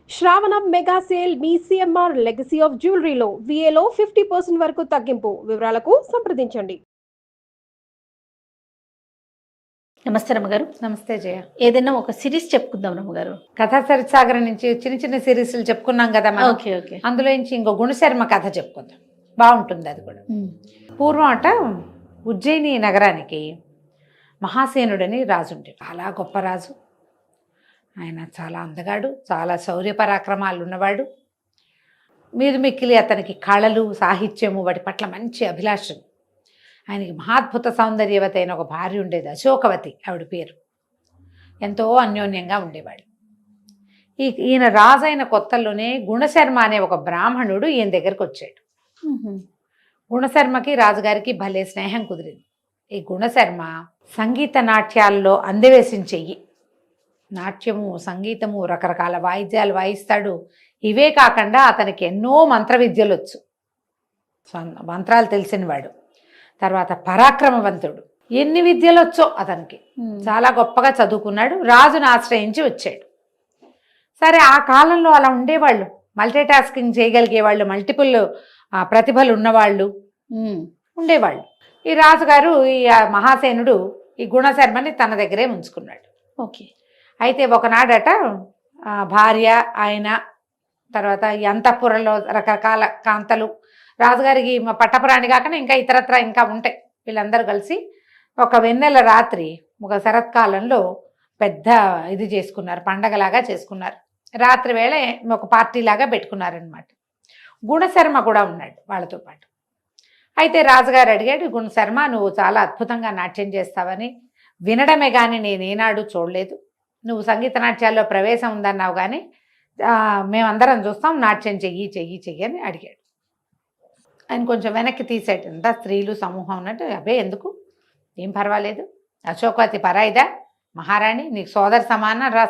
శ్రావణం mega sale మీ CMR legacy of జ్యువెలరీలో విఏలో 50% వరకు తగ్గింపు. వివరాలకు సంప్రదించండి. నమస్తే రమ్మగారు. నమస్తే జయ. ఏదైనా ఒక సిరీస్ చెప్పుకుందాం రమ్మగారు. కథా సరిసాగర్ నుంచి చిన్న చిన్న సిరీస్లు చెప్పుకున్నాం కదా మనం. Okay okay. అందులో నుంచి ఇంకో గుణశర్మ కథ చెప్పుకుందాం, బాగుంటుంది అది కూడా. పూర్వం అట ఉజ్జయిని నగరానికి మహాసేనుడని రాజు ఉండే, చాలా గొప్ప రాజు. ఆయన చాలా అందగాడు, చాలా శౌర్య పరాక్రమాలు ఉన్నవాడు. మీరు మిక్కిలి అతనికి కళలు, సాహిత్యము వాటి పట్ల మంచి అభిలాషం. ఆయనకి మహాద్భుత సౌందర్యవతి అయిన ఒక భార్య ఉండేది, అశోకవతి ఆవిడ పేరు. ఎంతో అన్యోన్యంగా ఉండేవాడు. ఈయన రాజైన కొత్తల్లోనే గుణశర్మ అనే ఒక బ్రాహ్మణుడు ఈయన దగ్గరకు వచ్చాడు. గుణశర్మకి రాజుగారికి భలే స్నేహం కుదిరింది. ఈ గుణశర్మ సంగీత నాట్యాల్లో అందవేసిన చెయ్యి. నాట్యము, సంగీతము, రకరకాల వాయిద్యాలు వాయిస్తాడు. ఇవే కాకుండా అతనికి ఎన్నో మంత్ర విద్యలు వచ్చు, మంత్రాలు తెలిసినవాడు. తర్వాత పరాక్రమవంతుడు, ఎన్ని విద్యలు వచ్చో అతనికి. చాలా గొప్పగా చదువుకున్నాడు. రాజును ఆశ్రయించి వచ్చాడు. సరే, ఆ కాలంలో అలా ఉండేవాళ్ళు, మల్టీటాస్కింగ్ చేయగలిగేవాళ్ళు, మల్టిపుల్ ప్రతిభలు ఉన్నవాళ్ళు ఉండేవాళ్ళు. ఈ రాజుగారు, ఈ మహాసేనుడు ఈ గుణశర్మని తన దగ్గరే ఉంచుకున్నాడు. ఓకే. అయితే ఒకనాడట భార్య, ఆయన, తర్వాత ఈ అంతఃపురంలో రకరకాల కాంతలు, రాజుగారికి పట్టపురాణి కాకుండా ఇంకా ఇతరత్ర ఇంకా ఉంటాయి. వీళ్ళందరూ కలిసి ఒక వెన్నెల రాత్రి, ఒక శరత్కాలంలో పెద్ద ఇది చేసుకున్నారు, పండగలాగా చేసుకున్నారు. రాత్రి వేళ ఒక పార్టీలాగా పెట్టుకున్నారనమాట. గుణశర్మ కూడా ఉన్నాడు వాళ్ళతో పాటు. అయితే రాజుగారు అడిగాడు, గుణశర్మ, నువ్వు చాలా అద్భుతంగా నాట్యం చేస్తావని వినడమే కానీ నేనేనాడు చూడలేదు. నువ్వు సంగీత నాట్యాల్లో ప్రవేశం ఉందన్నావు కానీ మేమందరం చూస్తాం, నాట్యం చెయ్యి చెయ్యి చెయ్యి అని అడిగాడు. ఆయన కొంచెం వెనక్కి తీసాడు. అంతా స్త్రీలు సమూహం ఉన్నట్టు. అబ్బే ఎందుకు, ఏం పర్వాలేదు, అశోకవతి పరాయిదా, మహారాణి, నీకు సోదరి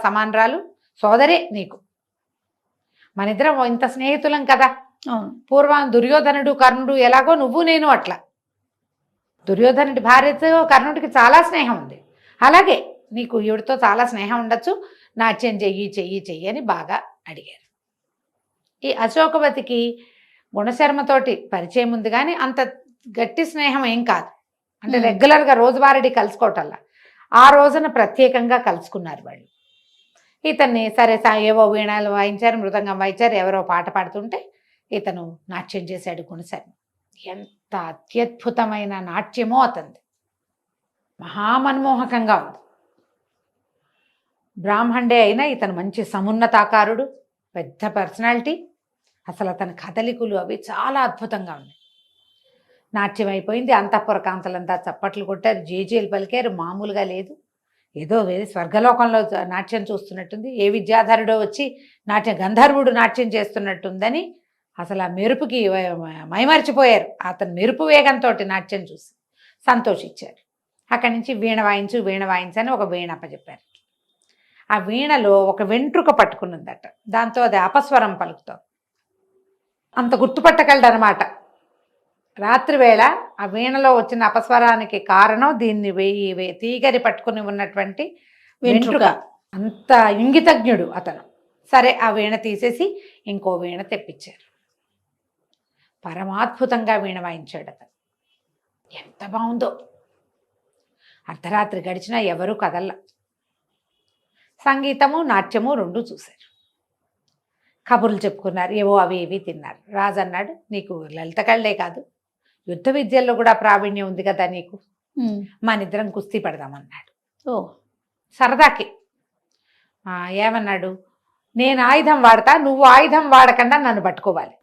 సమానరాలు, సోదరే నీకు. మనిద్దరం ఇంత స్నేహితులం కదా. పూర్వం దుర్యోధనుడు, కర్ణుడు ఎలాగో నువ్వు నేను అట్లా. దుర్యోధనుడి భార్యతో కర్ణుడికి చాలా స్నేహం ఉంది, అలాగే నీకు ఈవిడితో చాలా స్నేహం ఉండొచ్చు, నాట్యం చెయ్యి చెయ్యి చెయ్యి అని బాగా అడిగారు. ఈ అశోకవతికి గుణశర్మతోటి పరిచయం ఉంది కానీ అంత గట్టి స్నేహం ఏం కాదు. అంటే రెగ్యులర్గా రోజువారీ కలుసుకోవటల్లా. ఆ రోజున ప్రత్యేకంగా కలుసుకున్నారు వాళ్ళు. ఇతన్ని సరే ఏవో వీణాలు వాయించారు, మృదంగం వాయించారు, ఎవరో పాట పాడుతుంటే ఇతను నాట్యం చేశాడు గుణశర్మ. ఎంత అత్యద్భుతమైన నాట్యమో అతనిది, మహామన్మోహకంగా ఉంది. బ్రాహ్మణుడే అయినా ఇతను మంచి సమున్నతాకారుడు, పెద్ద పర్సనాలిటీ. అసలు అతని కదలికలు అవి చాలా అద్భుతంగా ఉన్నాయి. నాట్యం అయిపోయింది. అంతఃపుర కాంతలంతా చప్పట్లు కొట్టారు, జేజేలు పలికారు. మామూలుగా లేదు, ఏదో స్వర్గలోకంలో నాట్యం చూస్తున్నట్టుంది. ఏ విద్యాధరుడో వచ్చి గంధర్వుడు నాట్యం చేస్తున్నట్టుందని అసలు ఆ మెరుపుకి మైమరిచిపోయారు. అతను మెరుపు వేగంతో నాట్యం చూసి సంతోషించారు. అక్కడి నుంచి వీణ వాయించు అని ఒక వీణ అప్పచెప్పారు. ఆ వీణలో ఒక వెంట్రుక పట్టుకున్నదట, దాంతో అది అపస్వరం పలుకుతాం. అంత గుర్తుపట్టగలడు అనమాట. రాత్రివేళ ఆ వీణలో వచ్చిన అపస్వరానికి కారణం దీన్ని తీగరి పట్టుకుని ఉన్నటువంటి వెంట్రుక. అంత ఇంగితజ్ఞుడు అతను. సరే, ఆ వీణ తీసేసి ఇంకో వీణ తెప్పించారు. పరమాద్భుతంగా వీణ వాయించాడు అతను. ఎంత బాగుందో. అర్ధరాత్రి గడిచినా ఎవరూ కదల్లా. సంగీతము నాట్యము రెండూ చూశారు. కబుర్లు చెప్పుకున్నారు, ఏవో అవి ఇవి తిన్నారు. రాజు అన్నాడు, నీకు లలిత కళ్ళే కాదు, యుద్ధ విద్యల్లో కూడా ప్రావీణ్యం ఉంది కదా నీకు, మనిద్దరం కుస్తీ పడదామన్నాడు. సరదాకి. ఏమన్నాడు, నేను ఆయుధం వాడతా, నువ్వు ఆయుధం వాడకుండా నన్ను పట్టుకోవాలి,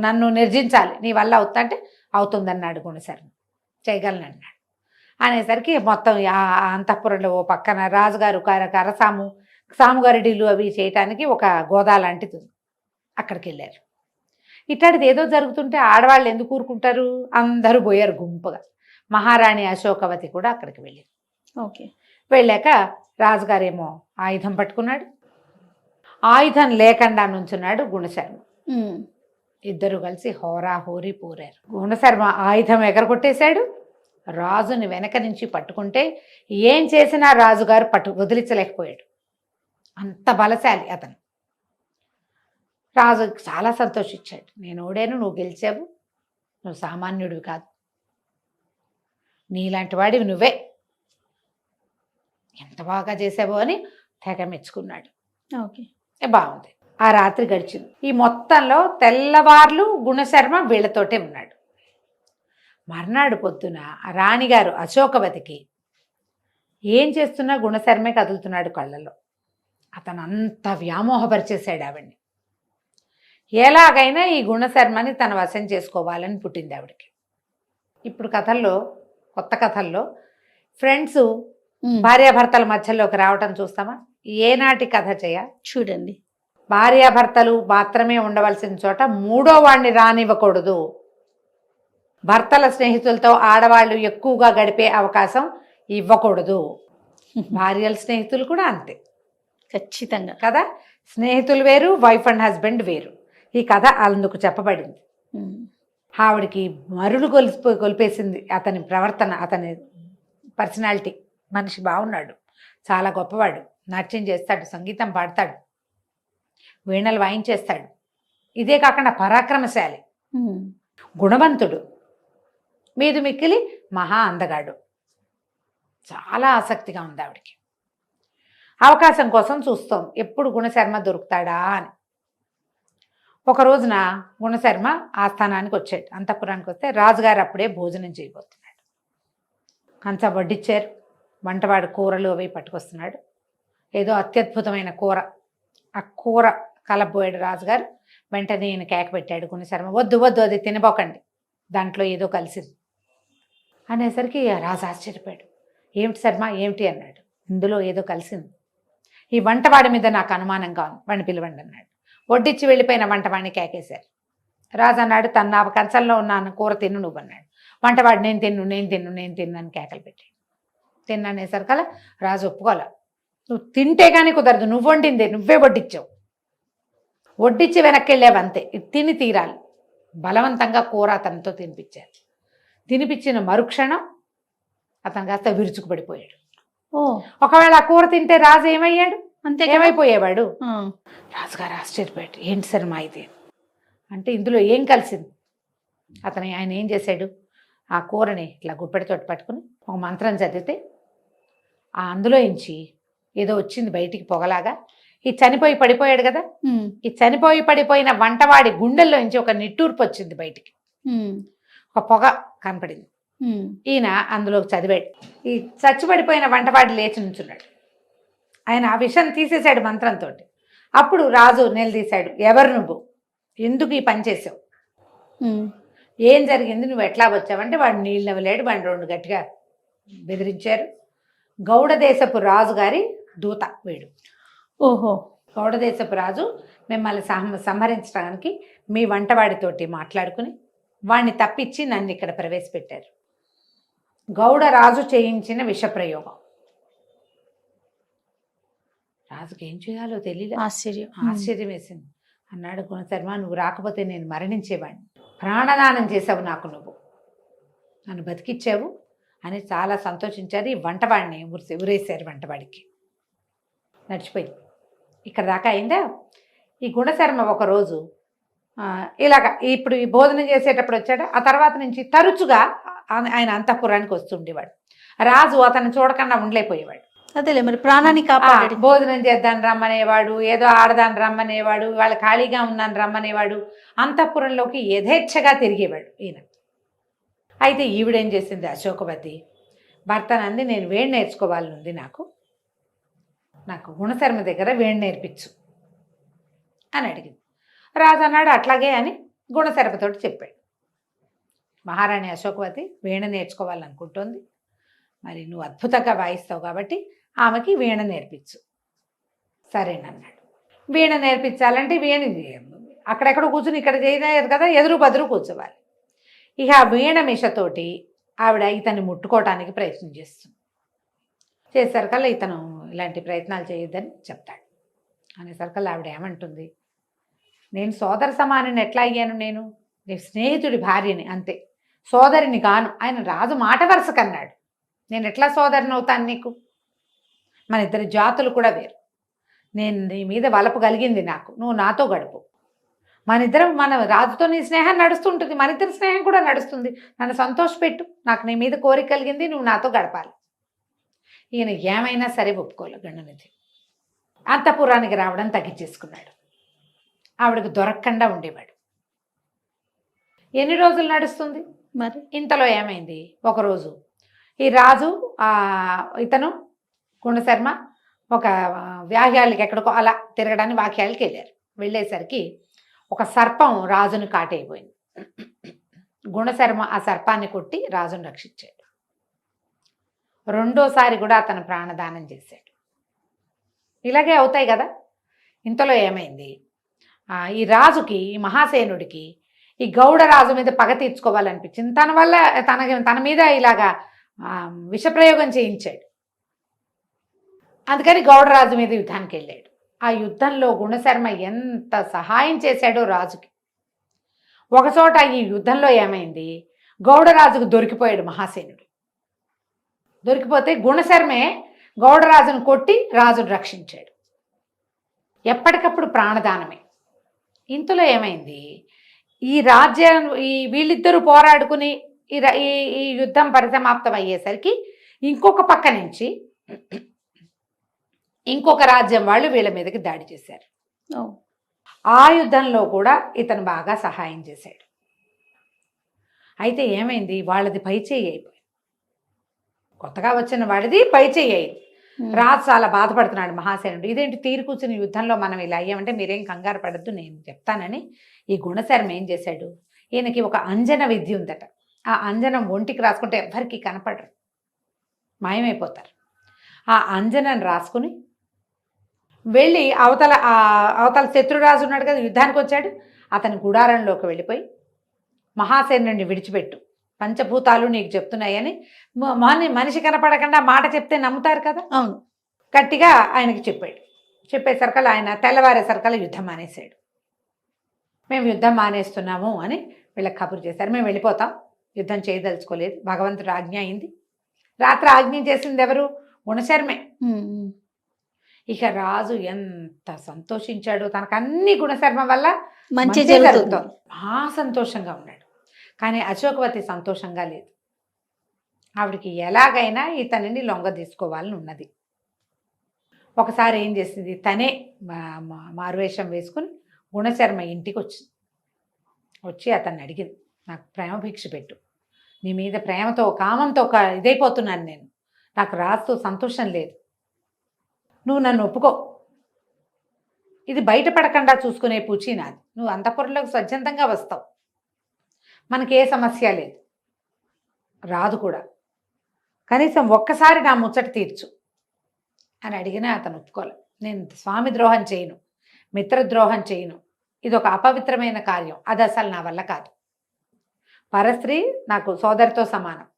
నన్ను నిర్జించాలి, నీ వల్ల అవుతా అంటే అవుతుందన్నాడు గుణశర్మ. చేయగలను అన్నాడు. అనేసరికి మొత్తం అంతఃపురంలో ఓ పక్కన రాజుగారు సాముగారిడీలు అవి చేయటానికి ఒక గోదా లాంటిది, అక్కడికి వెళ్ళారు. ఇట్లాంటిది ఏదో జరుగుతుంటే ఆడవాళ్ళు ఎందుకు ఊరుకుంటారు, అందరూ పోయారు గుంపుగా. మహారాణి అశోకవతి కూడా అక్కడికి వెళ్ళారు. ఓకే. వెళ్ళాక రాజుగారేమో ఆయుధం పట్టుకున్నాడు, ఆయుధం లేకుండా నుంచున్నాడు గుణశర్మ. ఇద్దరు కలిసి హోరాహోరీ పోరారు. గుణశర్మ ఆయుధం ఎగరగొట్టేశాడు. రాజుని వెనక నుంచి పట్టుకుంటే ఏం చేసినా రాజుగారు వదిలించలేకపోయాడు. అంత బలశాలి అతను. రాజు చాలా సంతోషించాడు. నేను ఓడాను, నువ్వు గెలిచావు, నువ్వు సామాన్యుడివి కాదు, నీలాంటి వాడివి నువ్వే, ఎంత బాగా చేసావో అని తెగ మెచ్చుకున్నాడు. ఓకే. బాగుంది. ఆ రాత్రి గడిచింది. ఈ మొత్తంలో తెల్లవార్లు గుణశర్మ వీళ్ళతోటే ఉన్నాడు. మర్నాడు పొద్దున రాణిగారు అశోకవతికి ఏం చేస్తున్నా గుణశర్మే కదులుతున్నాడు కళ్ళలో. అతను అంత వ్యామోహపరిచేశాడు ఆవిడ్ని. ఎలాగైనా ఈ గుణశర్మని తన వశం చేసుకోవాలని పుట్టింది ఆవిడకి. ఇప్పుడు కథల్లో, కొత్త కథల్లో ఫ్రెండ్స్ భార్యాభర్తల మధ్యలోకి రావటం చూస్తామా? ఏనాటి కథ చూడండి. భార్యాభర్తలు మాత్రమే ఉండవలసిన చోట మూడో వాడిని రానివ్వకూడదు. భర్తల స్నేహితులతో ఆడవాళ్ళు ఎక్కువగా గడిపే అవకాశం ఇవ్వకూడదు. భార్యల స్నేహితులు కూడా అంతే ఖచ్చితంగా కదా. స్నేహితులు వేరు, వైఫ్ అండ్ హస్బెండ్ వేరు. ఈ కథ అందుకు చెప్పబడింది. ఆవిడికి మరులు కొలిపేసింది అతని ప్రవర్తన, అతని పర్సనాలిటీ. మనిషి బాగున్నాడు, చాలా గొప్పవాడు, నాట్యం చేస్తాడు, సంగీతం పాడతాడు, వీణలు వాయించేస్తాడు. ఇదే కాకుండా పరాక్రమశాలి, గుణవంతుడు, మీదు మిక్కిలి మహా అందగాడు. చాలా ఆసక్తిగా ఉంది ఆవిడికి. అవకాశం కోసం చూస్తాం, ఎప్పుడు గుణశర్మ దొరుకుతాడా అని. ఒక రోజున గుణశర్మ ఆస్థానానికి వచ్చాడు. అంతఃపురానికి వస్తే రాజుగారు అప్పుడే భోజనం చేయబోతున్నాడు. కంచ వడ్డిచ్చారు. వంటవాడు కూరలు అవి పట్టుకొస్తున్నాడు. ఏదో అత్యద్భుతమైన కూర. ఆ కూర కలబోయాడు రాజుగారు. వెంటనే ఈయన కేక పెట్టాడు గుణశర్మ, వద్దు వద్దు, అది తినబోకండి, దాంట్లో ఏదో కలిసింది అనేసరికి రాజు ఆశ్చర్యపోయాడు. ఏమిటి శర్మ, ఏమిటి అన్నాడు. ఇందులో ఏదో కలిసింది, ఈ వంటవాడి మీద నాకు అనుమానంగా ఉంది, వాడిని పిలవండి అన్నాడు. వడ్డిచ్చి వెళ్ళిపోయిన వంటవాడిని కేకేశారు. రాజు అన్నాడు, తన కంచంలో ఉన్నాను, కూర తిన్ను నువ్వు అన్నాడు. వంటవాడు నేను తిన్ను నేను తిన్ను నేను తిన్ను అని కేకలు పెట్టాడు. తిన్ననేసరికల్లా రాజు ఒప్పుకోలే. నువ్వు తింటే కానీ కుదరదు, నువ్వు వండిందే, నువ్వే వడ్డిచ్చావు, వడ్డిచ్చి వెనక్కి వెళ్ళావు అంతే, ఇది తిని తీరాలి. బలవంతంగా కూర అతనితో తినిపించారు. తినిపించిన మరుక్షణం అతను కాస్త విరుచుకుపడిపోయాడు. ఒకవేళ ఆ కూర తింటే రాజు ఏమయ్యాడు, అంతే ఏమైపోయేవాడు. రాజుగారు ఆశ్చర్యపోయాడు, ఏంటి సార్ మా ఇది అంటే ఇందులో ఏం కలిసింది. ఆయన ఏం చేశాడు, ఆ కూరని ఇట్లా గుప్పెడితోటి పట్టుకుని ఒక మంత్రం చదివితే అందులో ఇంచి ఏదో వచ్చింది బయటికి పొగలాగా. ఈ చనిపోయి పడిపోయాడు కదా, ఈ చనిపోయి పడిపోయిన వంటవాడి గుండెల్లో నుంచి ఒక నిట్టూర్పు వచ్చింది బయటికి, ఒక పొగ కనపడింది. ఈయన అందులోకి చదివాడు. ఈ చచ్చిపడిపోయిన వంటవాడి లేచి నుంచున్నాడు. ఆయన ఆ విషయం తీసేశాడు మంత్రంతో. అప్పుడు రాజు నిలదీశాడు, ఎవరు నువ్వు, ఎందుకు ఈ పని చేసావు, ఏం జరిగింది, నువ్వు ఎట్లా వచ్చావంటే వాడు నీళ్ళు నవ్వలేడు. వాడిని రెండు గట్టిగా బెదిరించారు. గౌడదేశపు రాజు గారి దూత వీడు. ఓహో. గౌడదేశపు రాజు మిమ్మల్ని సంహరించడానికి మీ వంటవాడితోటి మాట్లాడుకుని వాడిని తప్పించి నన్ను ఇక్కడ ప్రవేశపెట్టారు. గౌడ రాజు చేయించిన విషప్రయోగం. రాజుకి ఏం చేయాలో తెలియదు. ఆశ్చర్యం వేసింది. అన్నాడు గుణశర్మ, నువ్వు రాకపోతే నేను మరణించేవాడిని, ప్రాణదానం చేసావు నాకు, నువ్వు నన్ను బతికిచ్చావు అని చాలా సంతోషించారు. ఈ వంటవాడిని ఉరేశారు. వంటవాడికి నడిచిపోయింది. ఇక్కడ దాకా అయిందా. ఈ గుణశర్మ ఒకరోజు ఇలాగ ఇప్పుడు ఈ భోజనం చేసేటప్పుడు వచ్చాడు. ఆ తర్వాత నుంచి తరచుగా ఆయన అంతఃపురానికి వస్తుండేవాడు. రాజు అతను చూడకుండా ఉండలేకపోయేవాడు. అదేలే, మరి ప్రాణాన్ని కాపాడాడు. భోజనం చేద్దాన్ని రమ్మనేవాడు, ఏదో ఆడదాన్ని రమ్మనేవాడు, వాళ్ళు ఖాళీగా ఉన్నాను రమ్మనేవాడు. అంతఃపురంలోకి యథేచ్ఛగా తిరిగేవాడు ఈయన. అయితే ఈవిడేం చేసింది, అశోకవతి భర్తనంది, నేను వేడి నేర్చుకోవాలని ఉంది, నాకు గుణశర్మ దగ్గర వేడి నేర్పించు అని అడిగింది. రాజు అన్నాడు అట్లాగే అని గుణశర్మతోటి చెప్పాడు. మహారాణి అశోకవతి వీణ నేర్చుకోవాలనుకుంటోంది, మరి నువ్వు అద్భుతంగా వాయిస్తావు కాబట్టి ఆమెకి వీణ నేర్పించు. సరేనన్నాడు. వీణ నేర్పించాలంటే వీణ అక్కడెక్కడ కూర్చుని ఇక్కడ చేయలేదు కదా, ఎదురు బదురు కూర్చోవాలి. ఇక ఆ వీణ మిషతోటి ఆవిడ ఇతన్ని ముట్టుకోవటానికి ప్రయత్నం చేస్తుంది. చేసరికల్లా ఇతను ఇలాంటి ప్రయత్నాలు చేయొద్దని చెప్తాడు. అనేసరికల్లా ఆవిడ ఏమంటుంది, నేను సోదర సమానిని ఎట్లా అయ్యాను, నేను నీ స్నేహితుడి భార్యని అంతే, సోదరిని కాను. ఆయన రాజు మాట వరుస కన్నాడు, నేను ఎట్లా సోదరిని అవుతాను నీకు, మన ఇద్దరి జాతులు కూడా వేరు, నేను నీ మీద వలపు కలిగింది నాకు, నువ్వు నాతో గడుపు. మన రాజుతో నీ స్నేహం నడుస్తుంటుంది, మన ఇద్దరి స్నేహం కూడా నడుస్తుంది. నన్ను సంతోషపెట్టు, నాకు నీ మీద కోరిక కలిగింది, నువ్వు నాతో గడపాలి. ఈయన ఏమైనా సరే ఒప్పుకోలే గండనిధి. అంతఃపురానికి రావడం తగ్గించేసుకున్నాడు. ఆవిడకు దొరకకుండా ఉండేవాడు. ఎన్ని రోజులు నడుస్తుంది మరి ఇంతలో ఏమైంది, ఒకరోజు ఈ రాజు ఇతను గుణశర్మ ఒక వ్యాహ్యాలకి ఎక్కడికో అలా తిరగడానికి వాక్యాలకి వెళ్ళారు. వెళ్ళేసరికి ఒక సర్పం రాజును కాటైపోయింది. గుణశర్మ ఆ సర్పాన్ని కొట్టి రాజును రక్షించాడు. రెండోసారి కూడా అతను ప్రాణదానం చేశాడు. ఇలాగే అవుతాయి కదా. ఇంతలో ఏమైంది, ఈ రాజుకి, ఈ మహాసేనుడికి ఈ గౌడ రాజు మీద పగ తీర్చుకోవాలనిపించింది. తన వల్ల తన మీద ఇలాగా విషప్రయోగం చేయించాడు. అందుకని గౌడరాజు మీద యుద్ధానికి వెళ్ళాడు. ఆ యుద్ధంలో గుణశర్మ ఎంత సహాయం చేశాడో రాజుకి. ఒకచోట ఈ యుద్ధంలో ఏమైంది, గౌడరాజుకు దొరికిపోయాడు మహాసేనుడు. దొరికిపోతే గుణశర్మే గౌడరాజును కొట్టి రాజును రక్షించాడు. ఎప్పటికప్పుడు ప్రాణదానమే. ఇంతలో ఏమైంది, ఈ రాజ్యం వీళ్ళిద్దరూ పోరాడుకుని ఈ యుద్ధం పరిసమాప్తం అయ్యేసరికి ఇంకొక పక్క నుంచి ఇంకొక రాజ్యం వాళ్ళు వీళ్ళ మీదకి దాడి చేశారు. ఆ యుద్ధంలో కూడా ఇతను బాగా సహాయం చేశాడు. అయితే ఏమైంది, వాళ్ళది పైచేయి అయిపోయింది. కొత్తగా వచ్చిన వాడిది పైచేయి అయింది. రాజు చాలా బాధపడుతున్నాడు మహాసేనుడు. ఇదేంటి తీరు కూర్చుని యుద్ధంలో మనం ఇలా అయ్యామంటే మీరేం కంగారు పడద్దు, నేను చెప్తానని ఈ గుణశర్మ ఏం చేశాడు, ఈయనకి ఒక అంజన విద్య ఉందట. ఆ అంజనం ఒంటికి రాసుకుంటే ఎవ్వరికి కనపడరు, మాయమైపోతారు. ఆ అంజనం రాసుకుని వెళ్ళి అవతల శత్రురాజు ఉన్నాడు కదా, యుద్ధానికి వచ్చాడు, అతని గుడారంలోకి వెళ్ళిపోయి మహాసేనుడిని విడిచిపెట్టు, పంచభూతాలు నీకు చెప్తున్నాయని మనిషి కనపడకుండా మాట చెప్తే నమ్ముతారు కదా. అవును, గట్టిగా ఆయనకి చెప్పాడు. చెప్పేసరికల్లా ఆయన తెల్లవారేసరికల్లా యుద్ధం మానేశాడు. మేము యుద్ధం మానేస్తున్నాము అని వీళ్ళకి కబురు చేశారు. మేము వెళ్ళిపోతాం, యుద్ధం చేయదలుచుకోలేదు, భగవంతుడు ఆజ్ఞ అయింది. రాత్రి ఆజ్ఞ చేసింది ఎవరు, గుణశర్మే. ఇక రాజు ఎంత సంతోషించాడు, తనకు అన్ని గుణశర్మ వల్ల మంచి జరుగుతుంది. మహా సంతోషంగా ఉన్నాడు. కానీ అశోకవతి సంతోషంగా లేదు. ఆవిడికి ఎలాగైనా ఇతనిని లొంగ తీసుకోవాలని ఉన్నది. ఒకసారి ఏం చేసింది, తనే మారువేషం వేసుకుని గుణశర్మ ఇంటికి వచ్చి అతన్ని అడిగింది, నాకు ప్రేమ భిక్ష పెట్టు, నీ మీద ప్రేమతో కామంతో ఇదైపోతున్నాను నేను, నాకు రాజుతో సంతోషం లేదు, నువ్వు నన్ను ఒప్పుకో, ఇది బయటపడకుండా చూసుకునే పూచి నాది, నువ్వు అంతఃపురంలోకి స్వచ్ఛందంగా వస్తావు, మనకి ఏ సమస్య లేదు, రాదు కూడా, కనీసం ఒక్కసారి నా ముచ్చట తీర్చు అని అడిగినా అతను ఒప్పుకోలే. నేను స్వామి ద్రోహం చేయను, మిత్రద్రోహం చేయను, ఇది ఒక అపవిత్రమైన కార్యం, అది అసలు నా వల్ల కాదు, పరస్త్రీ నాకు సోదరితో సమానం,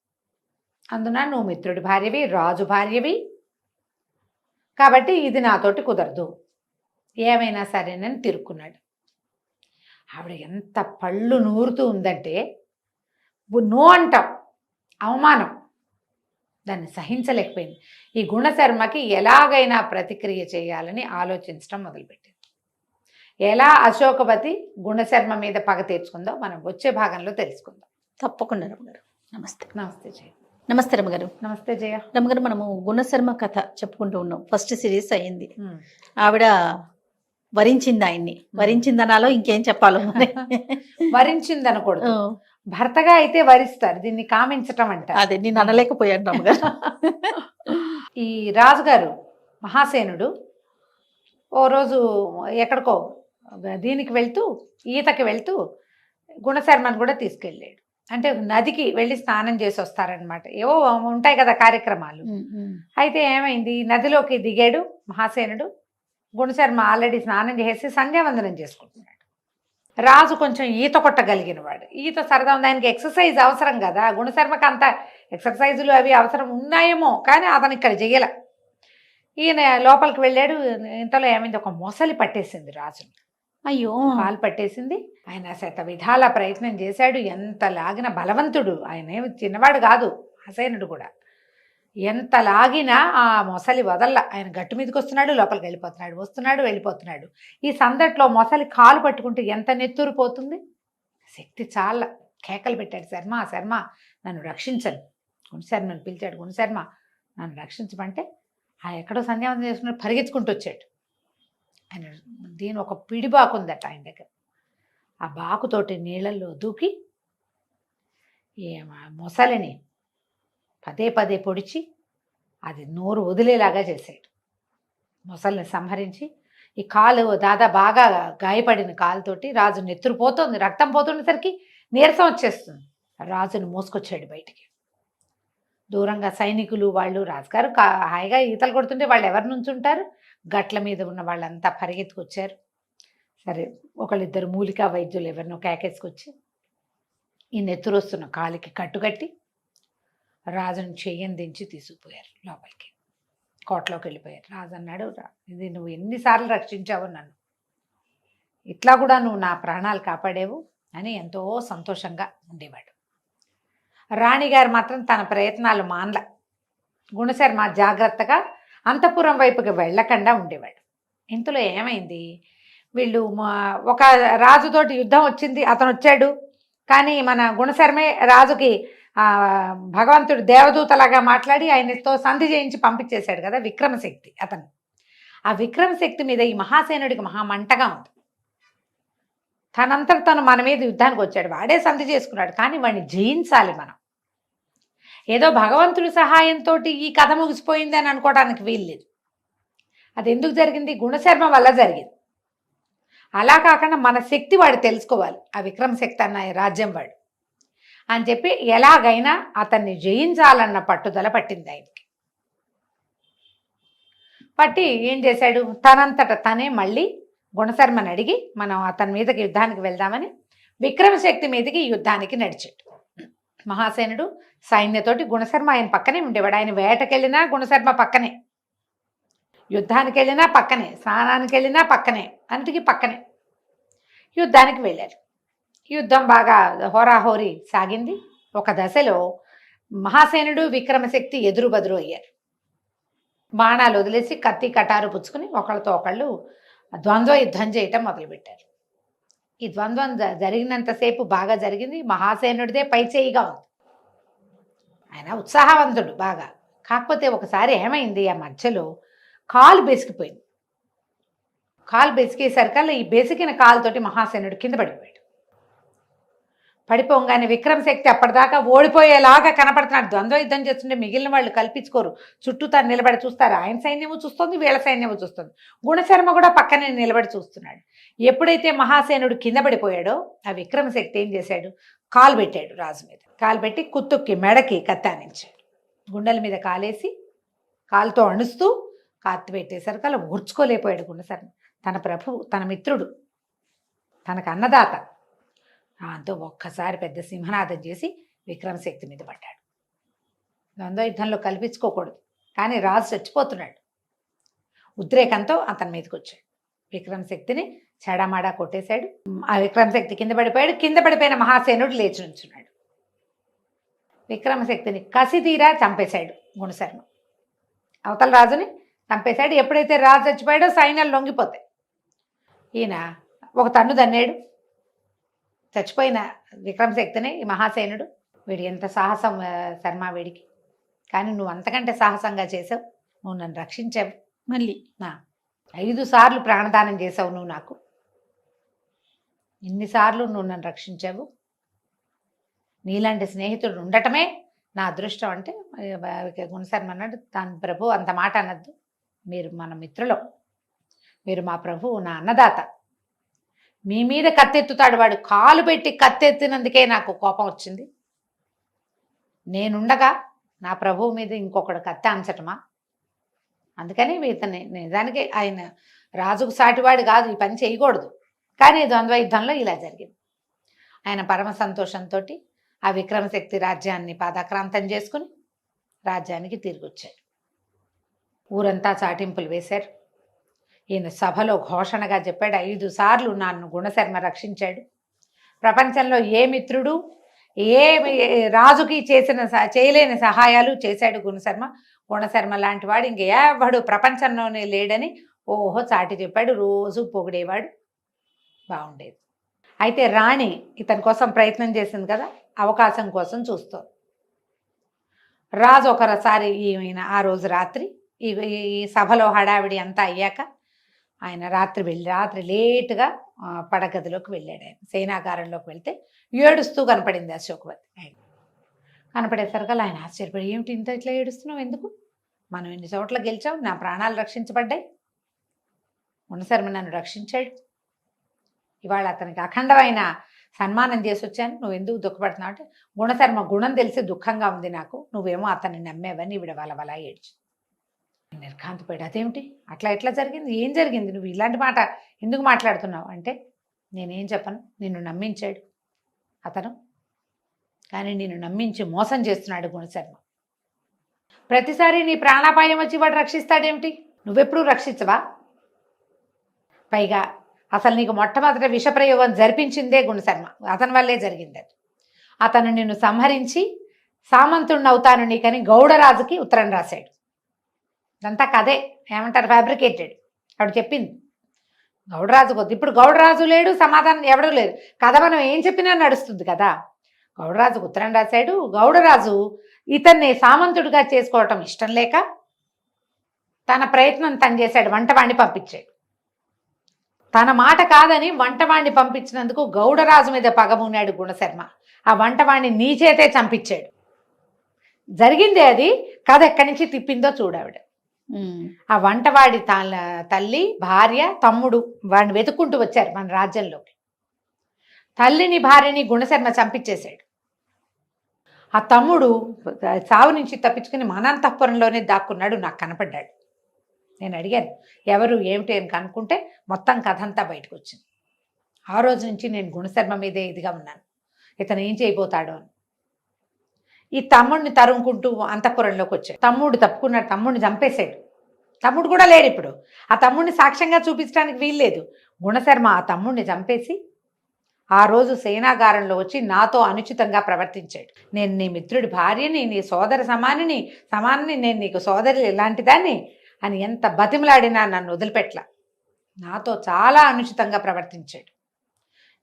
అందున నువ్వు మిత్రుడి భార్యవి, రాజు భార్యవి, కాబట్టి ఇది నాతోటి కుదరదు, ఏమైనా సరేనని తిరుక్కున్నాడు. ఆవిడ ఎంత పళ్ళు నూరుతూ ఉందంటే, నో అంటాం, అవమానం, దాన్ని సహించలేకపోయింది. ఈ గుణశర్మకి ఎలాగైనా ప్రతిక్రియ చేయాలని ఆలోచించడం మొదలుపెట్టింది. ఎలా అశోకవతి గుణశర్మ మీద పగ తీర్చుకుందో మనం వచ్చే భాగంలో తెలుసుకుందాం. తప్పకుండా రమ్మగారు. నమస్తే. నమస్తే జయ. నమస్తే రమ్మగారు. నమస్తే జయ. రమ్మగారు, మనము గుణశర్మ కథ చెప్పుకుంటూ ఉన్నాం. ఫస్ట్ సిరీస్ అయింది. ఆవిడ వరించింది ఆయన్ని, వరించిందనాలో ఇంకేం చెప్పాలో వరించింది అనకూడదు, భర్తగా అయితే వరిస్తారు, దీన్ని కామించటం అంట. అదే నేను అనలేకపోయాను రమ్మగారు. ఈ రాజుగారు మహాసేనుడు ఓ రోజు ఎక్కడికో దీనికి వెళ్తూ, ఈతకి వెళ్తూ గుణశర్మను కూడా తీసుకెళ్ళాడు. అంటే నదికి వెళ్ళి స్నానం చేసి వస్తారనమాట, ఏవో ఉంటాయి కదా కార్యక్రమాలు. అయితే ఏమైంది, నదిలోకి దిగాడు మహాసేనుడు. గుణశర్మ ఆల్రెడీ స్నానం చేసి సంధ్యావందనం చేసుకుంటున్నాడు. రాజు కొంచెం ఈత కొట్టగలిగిన వాడు, ఈత సరదా ఉంది, ఆయనకి ఎక్సర్సైజ్ అవసరం కదా. గుణశర్మకి అంత ఎక్సర్సైజులు అవి అవసరం ఉన్నాయేమో, కానీ అతను ఇక్కడ చెయ్యాల. ఈయన లోపలికి వెళ్ళాడు. ఇంతలో ఏమైంది, ఒక మొసలి పట్టేసింది రాజుని. అయ్యో, పాలు పట్టేసింది. ఆయన శత విధాల ప్రయత్నం చేశాడు, ఎంత లాగిన బలవంతుడు ఆయన, ఏమి చిన్నవాడు కాదు మహాసేనుడు కూడా. ఎంత లాగినా ఆ మొసలి వదల్ల. ఆయన గట్టు మీదకి వస్తున్నాడు, లోపలికి వెళ్ళిపోతున్నాడు, వస్తున్నాడు వెళ్ళిపోతున్నాడు. ఈ సందట్లో మొసలి కాలు పట్టుకుంటే ఎంత నెత్తురు పోతుంది. శక్తి చాలా కేకలు పెట్టాడు, శర్మ శర్మ నన్ను రక్షించను. గుణశర్మని పిలిచాడు, గుణశర్మ నన్ను రక్షించమంటే ఆ ఎక్కడో సంధ్యావందనం చేసుకుని పరిగెత్తుకుంటూ వచ్చాడు. ఆయన దీని ఒక పిడిబాకు ఉందట ఆయన దగ్గర. ఆ బాకుతోటి నీళ్ళల్లో దూకి మొసలిని పదే పదే పొడిచి అది నోరు వదిలేలాగా చేశాడు. మొసలిని సంహరించి ఈ కాలు బాగా గాయపడిన కాలుతోటి రాజు నెత్తురు పోతుంది, రక్తం పోతుండేసరికి నీరసం వచ్చేస్తుంది. రాజును మోసుకొచ్చాడు బయటికి. దూరంగా సైనికులు వాళ్ళు రాజుగారు హాయిగా ఈతలు కొడుతుంటే వాళ్ళు ఎవరి నుంచి ఉంటారు, గట్ల మీద ఉన్న వాళ్ళంతా పరిగెత్తుకొచ్చారు. సరే ఒకళ్ళిద్దరు మూలికా వైద్యులు ఎవరినో కేకేసుకొచ్చి ఈ నెత్తురు వస్తున్న కాలికి కట్టుకట్టి రాజును చెయ్యని దించి తీసుకుపోయారు లోపలికి. కోటలోకి వెళ్ళిపోయారు. రాజు అన్నాడు, ఇది నువ్వు ఎన్నిసార్లు రక్షించావు నన్ను, ఇట్లా కూడా నువ్వు నా ప్రాణాలు కాపాడేవు అని ఎంతో సంతోషంగా ఉండేవాడు. రాణిగారు మాత్రం తన ప్రయత్నాలు మానల. గుణశర్మ జాగ్రత్తగా అంతఃపురం వైపుకి వెళ్ళకుండా ఉండేవాడు. ఇంతలో ఏమైంది, వీళ్ళు ఒక రాజుతోటి యుద్ధం వచ్చింది, అతను వచ్చాడు. కానీ మన గుణశర్మే రాజుకి భగవంతుడు దేవదూతలాగా మాట్లాడి ఆయనతో సంధి చేయించి పంపించేశాడు కదా విక్రమశక్తి అతను. ఆ విక్రమశక్తి మీద ఈ మహాసేనుడికి మహామంటగా ఉంది. తనంతట తను మన మీద యుద్ధానికి వచ్చాడు, వాడే సంధి చేసుకున్నాడు. కానీ వాడిని జయించాలి మనం. ఏదో భగవంతుడి సహాయంతో ఈ కథ ముగిసిపోయింది అని అనుకోవడానికి వీల్లేదు. అది ఎందుకు జరిగింది, గుణశర్మ వల్ల జరిగింది. అలా కాకుండా మన శక్తి వాడు తెలుసుకోవాలి. ఆ విక్రమశక్తి అన్న రాజ్యం వాడు అని చెప్పి ఎలాగైనా అతన్ని జయించాలన్న పట్టుదల పట్టింది ఆయనకి. పట్టి ఏం చేశాడు, తనంతట తనే మళ్ళీ గుణశర్మని అడిగి మనం అతని మీదకి యుద్ధానికి వెళ్దామని విక్రమశక్తి మీదకి యుద్ధానికి నడిచాడు. మహాసేనుడు సైన్యతోటి, గుణశర్మ ఆయన పక్కనే ఉండేవాడు. ఆయన వేటకెళ్ళినా గుణశర్మ పక్కనే, యుద్ధానికి వెళ్ళినా పక్కనే, స్నానానికి వెళ్ళినా పక్కనే, అంతకి పక్కనే యుద్ధానికి వెళ్ళారు. యుద్ధం బాగా హోరాహోరీ సాగింది. ఒక దశలో మహాసేనుడు విక్రమశక్తి ఎదురు బదురు అయ్యారు. బాణాలు వదిలేసి కత్తి కటారు పుచ్చుకుని ఒకళ్ళతో ఒకళ్ళు ద్వంద్వ యుద్ధం చేయటం మొదలుపెట్టారు. ఈ ద్వంద్వం జరిగినంతసేపు బాగా జరిగింది. మహాసేనుడిదే పై చేయిగా ఉంది. ఆయన ఉత్సాహవంతుడు బాగా. కాకపోతే ఒకసారి ఏమైంది, ఆ మధ్యలో కాలు బెసికిపోయింది. కాలు బెసికేసరికల్లా ఈ బెసికిన కాలుతోటి మహాసేనుడు కింద పడిపోయాడు. పడిపోగానే విక్రమశక్తి అప్పటిదాకా ఓడిపోయేలాగా కనపడుతున్నాడు. ద్వంద్వ యుద్ధం చేస్తుంటే మిగిలిన వాళ్ళు కల్పించుకోరు, చుట్టూ తను నిలబడి చూస్తారు. ఆయన సైన్యము చూస్తుంది, వీళ్ళ సైన్యము చూస్తుంది. గుణశర్మ కూడా పక్కనే నిలబడి చూస్తున్నాడు. ఎప్పుడైతే మహాసేనుడు కింద పడిపోయాడో ఆ విక్రమశక్తి ఏం చేశాడు, కాలు పెట్టాడు రాజు మీద. కాలు పెట్టి కుత్తుక్కి మెడకి కత్తానించాడు. గుండెల మీద కాలేసి కాలుతో అణుస్తూ కాత్తి పెట్టేసరికి అలా ఓర్చుకోలేకపోయాడు గుణశర్మ. తన ప్రభువు, తన మిత్రుడు, తనకు అన్నదాత. దాంతో ఒక్కసారి పెద్ద సింహనాదం చేసి విక్రమశక్తి మీద పడ్డాడు. ద్వంద్వ యుద్ధంలో కల్పించుకోకూడదు, కానీ రాజు చచ్చిపోతున్నాడు. ఉద్రేకంతో అతని మీదకి వచ్చాడు. విక్రమశక్తిని చెడామాడా కొట్టేశాడు. ఆ విక్రమశక్తి కింద పడిపోయాడు. కింద పడిపోయిన మహాసేనుడు లేచి నుంచున్నాడు. విక్రమశక్తిని కసితీరా చంపేశాడు గుణశర్మ. అవతల రాజుని చంపేశాడు. ఎప్పుడైతే రాజు చచ్చిపోయాడో సైన్యాలు లొంగిపోతాయి. ఈయన ఒక తన్ను దన్నాడు చచ్చిపోయిన విక్రమశక్తిని. ఈ మహాసేనుడు, వీడి ఎంత సాహసం శర్మ వీడికి, కానీ నువ్వు అంతకంటే సాహసంగా చేసావు, నువ్వు నన్ను రక్షించావు. మళ్ళీ 5 సార్లు ప్రాణదానం చేసావు నువ్వు నాకు, ఇన్నిసార్లు నువ్వు నన్ను రక్షించావు. నీలాంటి స్నేహితుడు ఉండటమే నా అదృష్టం అంటే గుణశర్మ అన్నాడు, తాను ప్రభు అంత మాట అనద్దు, మీరు మన మిత్రులు, మీరు మా ప్రభు, నా అన్నదాత. మీ మీద కత్తెత్తుతాడు వాడు. కాలు పెట్టి కత్తెత్తినందుకే నాకు కోపం వచ్చింది. నేనుండగా నా ప్రభువు మీద ఇంకొకడు కత్తె అంచటమా? అందుకని ఇతని నిజానికి ఆయన రాజుకు సాటివాడు కాదు, ఈ పని చేయకూడదు. కానీ ద్వంద్వ యుద్ధంలో ఇలా జరిగింది. ఆయన పరమ సంతోషంతో ఆ విక్రమశక్తి రాజ్యాన్ని పాదాక్రాంతం చేసుకుని రాజ్యానికి తిరిగి వచ్చాడు. ఊరంతా చాటింపులు వేశారు. ఈయన సభలో ఘోషణగా చెప్పాడు, 5 సార్లు నన్ను గుణశర్మ రక్షించాడు. ప్రపంచంలో ఏ మిత్రుడు రాజుకి చేయలేని సహాయాలు చేశాడు గుణశర్మ. గుణశర్మ లాంటి వాడు ఇంకెవడు ప్రపంచంలోనే లేడని ఓహో చాటి చెప్పాడు. రోజు పొగిడేవాడు. బాగుండేది. అయితే రాణి ఇతని కోసం ప్రయత్నం చేసింది కదా, అవకాశం కోసం చూస్తోంది. రాజు ఒకసారి ఈయన ఆ రోజు రాత్రి ఈ సభలో హడావిడి అంతా అయ్యాక ఆయన రాత్రి లేటుగా పడగదిలోకి వెళ్ళాడు. ఆయన సేనాగారంలోకి వెళ్తే ఏడుస్తూ కనపడింది అశోకవతి. ఆయన కనపడేసరికల్లా ఆయన ఆశ్చర్యపడి, ఏమిటి ఇంత ఇట్లా ఏడుస్తున్నావు, ఎందుకు? మనం ఎన్ని చోట్ల గెలిచావు, నా ప్రాణాలు రక్షించబడ్డాయి, గుణశర్మ నన్ను రక్షించాడు, ఇవాళ అతనికి అఖండమైన సన్మానం చేసి వచ్చాను, నువ్వు ఎందుకు దుఃఖపడుతున్నావు అంటే, గుణశర్మ గుణం తెలిసి దుఃఖంగా ఉంది నాకు, నువ్వేమో అతన్ని నమ్మేవని ఈవిడ వలవలా ఏడ్చి నిర్ఘాంతపోయాడు. అదేమిటి, అట్లా ఎట్లా జరిగింది, ఏం జరిగింది, నువ్వు ఇలాంటి మాట ఎందుకు మాట్లాడుతున్నావు అంటే, నేనేం చెప్పను, నిన్ను నమ్మించాడు అతను, కానీ నిన్ను నమ్మించి మోసం చేస్తున్నాడు గుణశర్మ. ప్రతిసారి నీ ప్రాణాపాయం వచ్చి వాడు రక్షిస్తాడేమిటి, నువ్వెప్పుడూ రక్షించవా? పైగా అసలు నీకు మొట్టమొదట విషప్రయోగం జరిపించిందే గుణశర్మ, అతని వల్లే జరిగింది అది. అతను నిన్ను సంహరించి సామంతుడిని అవుతాను నీకని గౌడరాజుకి ఉత్తరం రాశాడు. ఇదంతా కదే, ఏమంటారు, ఫ్యాబ్రికేటెడ్. ఆవిడ చెప్పింది గౌడరాజు కొద్ది. ఇప్పుడు గౌడరాజు లేడు, సమాధానం ఎవడూ లేదు, కథ మనం ఏం చెప్పినా నడుస్తుంది కదా. గౌడరాజుకు ఉత్తరం రాశాడు. గౌడరాజు ఇతన్ని సామంతుడిగా చేసుకోవటం ఇష్టం లేక తన ప్రయత్నం తను చేశాడు, వంటవాణ్ణి పంపించాడు. తన మాట కాదని వంటవాణ్ణి పంపించినందుకు గౌడరాజు మీద పగమున్నాడు గుణశర్మ. ఆ వంటవాణ్ణి నీ చేతే చంపించాడు. జరిగిందే అది, కథ ఎక్కడి నుంచి తిప్పిందో చూడావిడ. ఆ వంటవాడి తల్లి, భార్య, తమ్ముడు వాడిని వెతుక్కుంటూ వచ్చారు మన రాజ్యంలోకి. తల్లిని భార్యని గుణశర్మ చంపించేశాడు. ఆ తమ్ముడు చావు నుంచి తప్పించుకుని మనంతఃపురంలోనే దాక్కున్నాడు, నాకు కనపడ్డాడు. నేను అడిగాను ఎవరు ఏమిటి అని కనుక్కుంటే మొత్తం కథ అంతా బయటకు వచ్చింది. ఆ రోజు నుంచి నేను గుణశర్మ మీదే ఇదిగా ఉన్నాను, ఇతను ఏం చేయబోతాడో అని. ఈ తమ్ముడిని తరుముకుంటూ అంతఃపురంలోకి వచ్చాడు. తమ్ముడు తప్పుకున్నాడు, తమ్ముడిని చంపేశాడు. తమ్ముడు కూడా లేడు ఇప్పుడు. ఆ తమ్ముడిని సాక్ష్యంగా చూపించడానికి వీల్లేదు. గుణశర్మ ఆ తమ్ముడిని చంపేసి ఆ రోజు సేనాగారంలో వచ్చి నాతో అనుచితంగా ప్రవర్తించాడు. నేను నీ మిత్రుడి భార్యని, నీ సోదర సమానిని, నేను నీకు సోదరి ఇలాంటి దాన్ని అని ఎంత బతిమలాడినా నన్ను వదిలిపెట్లా. నాతో చాలా అనుచితంగా ప్రవర్తించాడు.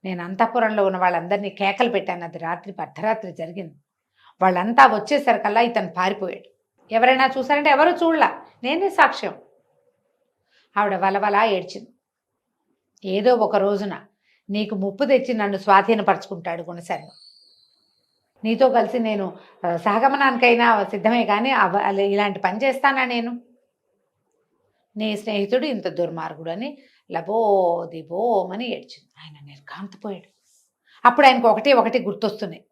నేను అంతఃపురంలో ఉన్న వాళ్ళందరినీ కేకలు పెట్టాను. అది అర్ధరాత్రి జరిగింది. వాళ్ళంతా వచ్చేసరికల్లా ఇతను పారిపోయాడు. ఎవరైనా చూసారంటే ఎవరు చూడలా, నేనే సాక్ష్యం. ఆవిడ వలవలా ఏడ్చింది. ఏదో ఒక రోజున నీకు ముప్పు తెచ్చి నన్ను స్వాధీనపరుచుకుంటాడు గుణశర్మ. నీతో కలిసి నేను సహగమనానికైనా సిద్ధమే, కానీ ఇలాంటి పని చేస్తానా నేను? నీ స్నేహితుడు ఇంత దుర్మార్గుడు అని లబోదిబోమని ఏడ్చింది. ఆయన నిర్ఘాంతపోయాడు. అప్పుడు ఆయనకు ఒకటి గుర్తొస్తున్నాయి.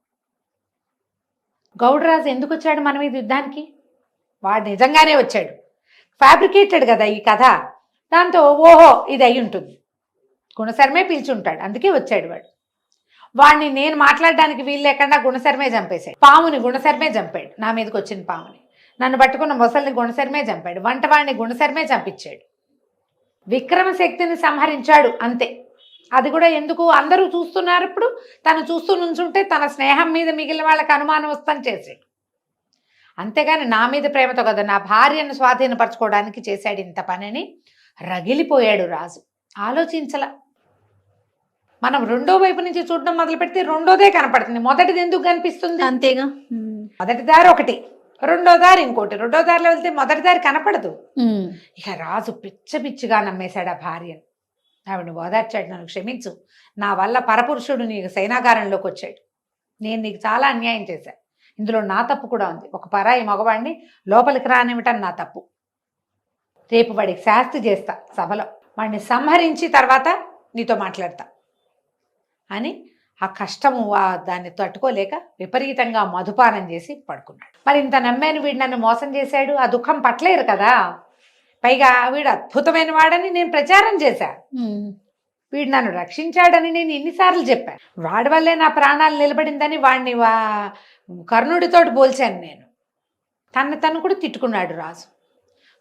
గౌడరాజు ఎందుకు వచ్చాడు మన మీద యుద్ధానికి? వాడు నిజంగానే వచ్చాడు, ఫ్యాబ్రికేటెడ్ కదా ఈ కథ. దాంతో ఓహో ఇది అయి ఉంటుంది, గుణశర్మే పిలిచుంటాడు, అందుకే వచ్చాడు వాడు. వాడిని నేను మాట్లాడడానికి వీలు లేకుండా గుణశర్మే చంపేశాడు. పాముని గుణశర్మే చంపాడు, నా మీదకి వచ్చిన పాముని. నన్ను పట్టుకున్న మొసలిని గుణశర్మే చంపాడు. వంటవాడిని గుణశర్మే చంపించాడు. విక్రమశక్తిని సంహరించాడు అంతే. అది కూడా ఎందుకు, అందరూ చూస్తున్నారు. ఇప్పుడు తను చూస్తూ నుంచుంటే తన స్నేహం మీద మిగిలిన వాళ్ళకి అనుమానం వస్తాను చేశాడు. అంతేగాని నా మీద ప్రేమతో కదా, నా భార్యను స్వాధీనపరచుకోవడానికి చేశాడు ఇంత పనిని రగిలిపోయాడు రాజు. ఆలోచించల. మనం రెండో వైపు నుంచి చూడడం మొదలు పెడితే రెండోదే కనపడుతుంది, మొదటిది ఎందుకు కనిపిస్తుంది? అంతేగా. మొదటి దారి ఒకటి, రెండో దారి ఇంకోటి. రెండో దారిలో వెళ్తే మొదటి దారి కనపడదు. ఇక రాజు పిచ్చిగా నమ్మేశాడు ఆ భార్యను. ఆవిడని ఓదార్చాడు, నన్ను క్షమించు, నా వల్ల పరపురుషుడు నీకు సేనాగారంలోకి వచ్చాడు, నేను నీకు చాలా అన్యాయం చేశాను, ఇందులో నా తప్పు కూడా ఉంది. ఒక పరాయి మగవాడిని లోపలికి రానివ్వటం నా తప్పు. రేపు వాడికి శాస్తి చేస్తా సభలో, వాడిని సంహరించి తర్వాత నీతో మాట్లాడతా అని ఆ కష్టము దాన్ని తట్టుకోలేక విపరీతంగా మధుపానం చేసి పడుకున్నాడు. మరి ఇంత నమ్మాను, వీడు నన్ను మోసం చేశాడు, ఆ దుఃఖం పట్టలేరు కదా. పైగా వీడు అద్భుతమైన వాడని నేను ప్రచారం చేశా, వీడు నన్ను రక్షించాడని నేను ఎన్నిసార్లు చెప్పాను, వాడి వల్లే నా ప్రాణాలు నిలబడిందని వాడిని కర్ణుడితోటి పోల్చాను నేను. తను కూడా తిట్టుకున్నాడు రాజు.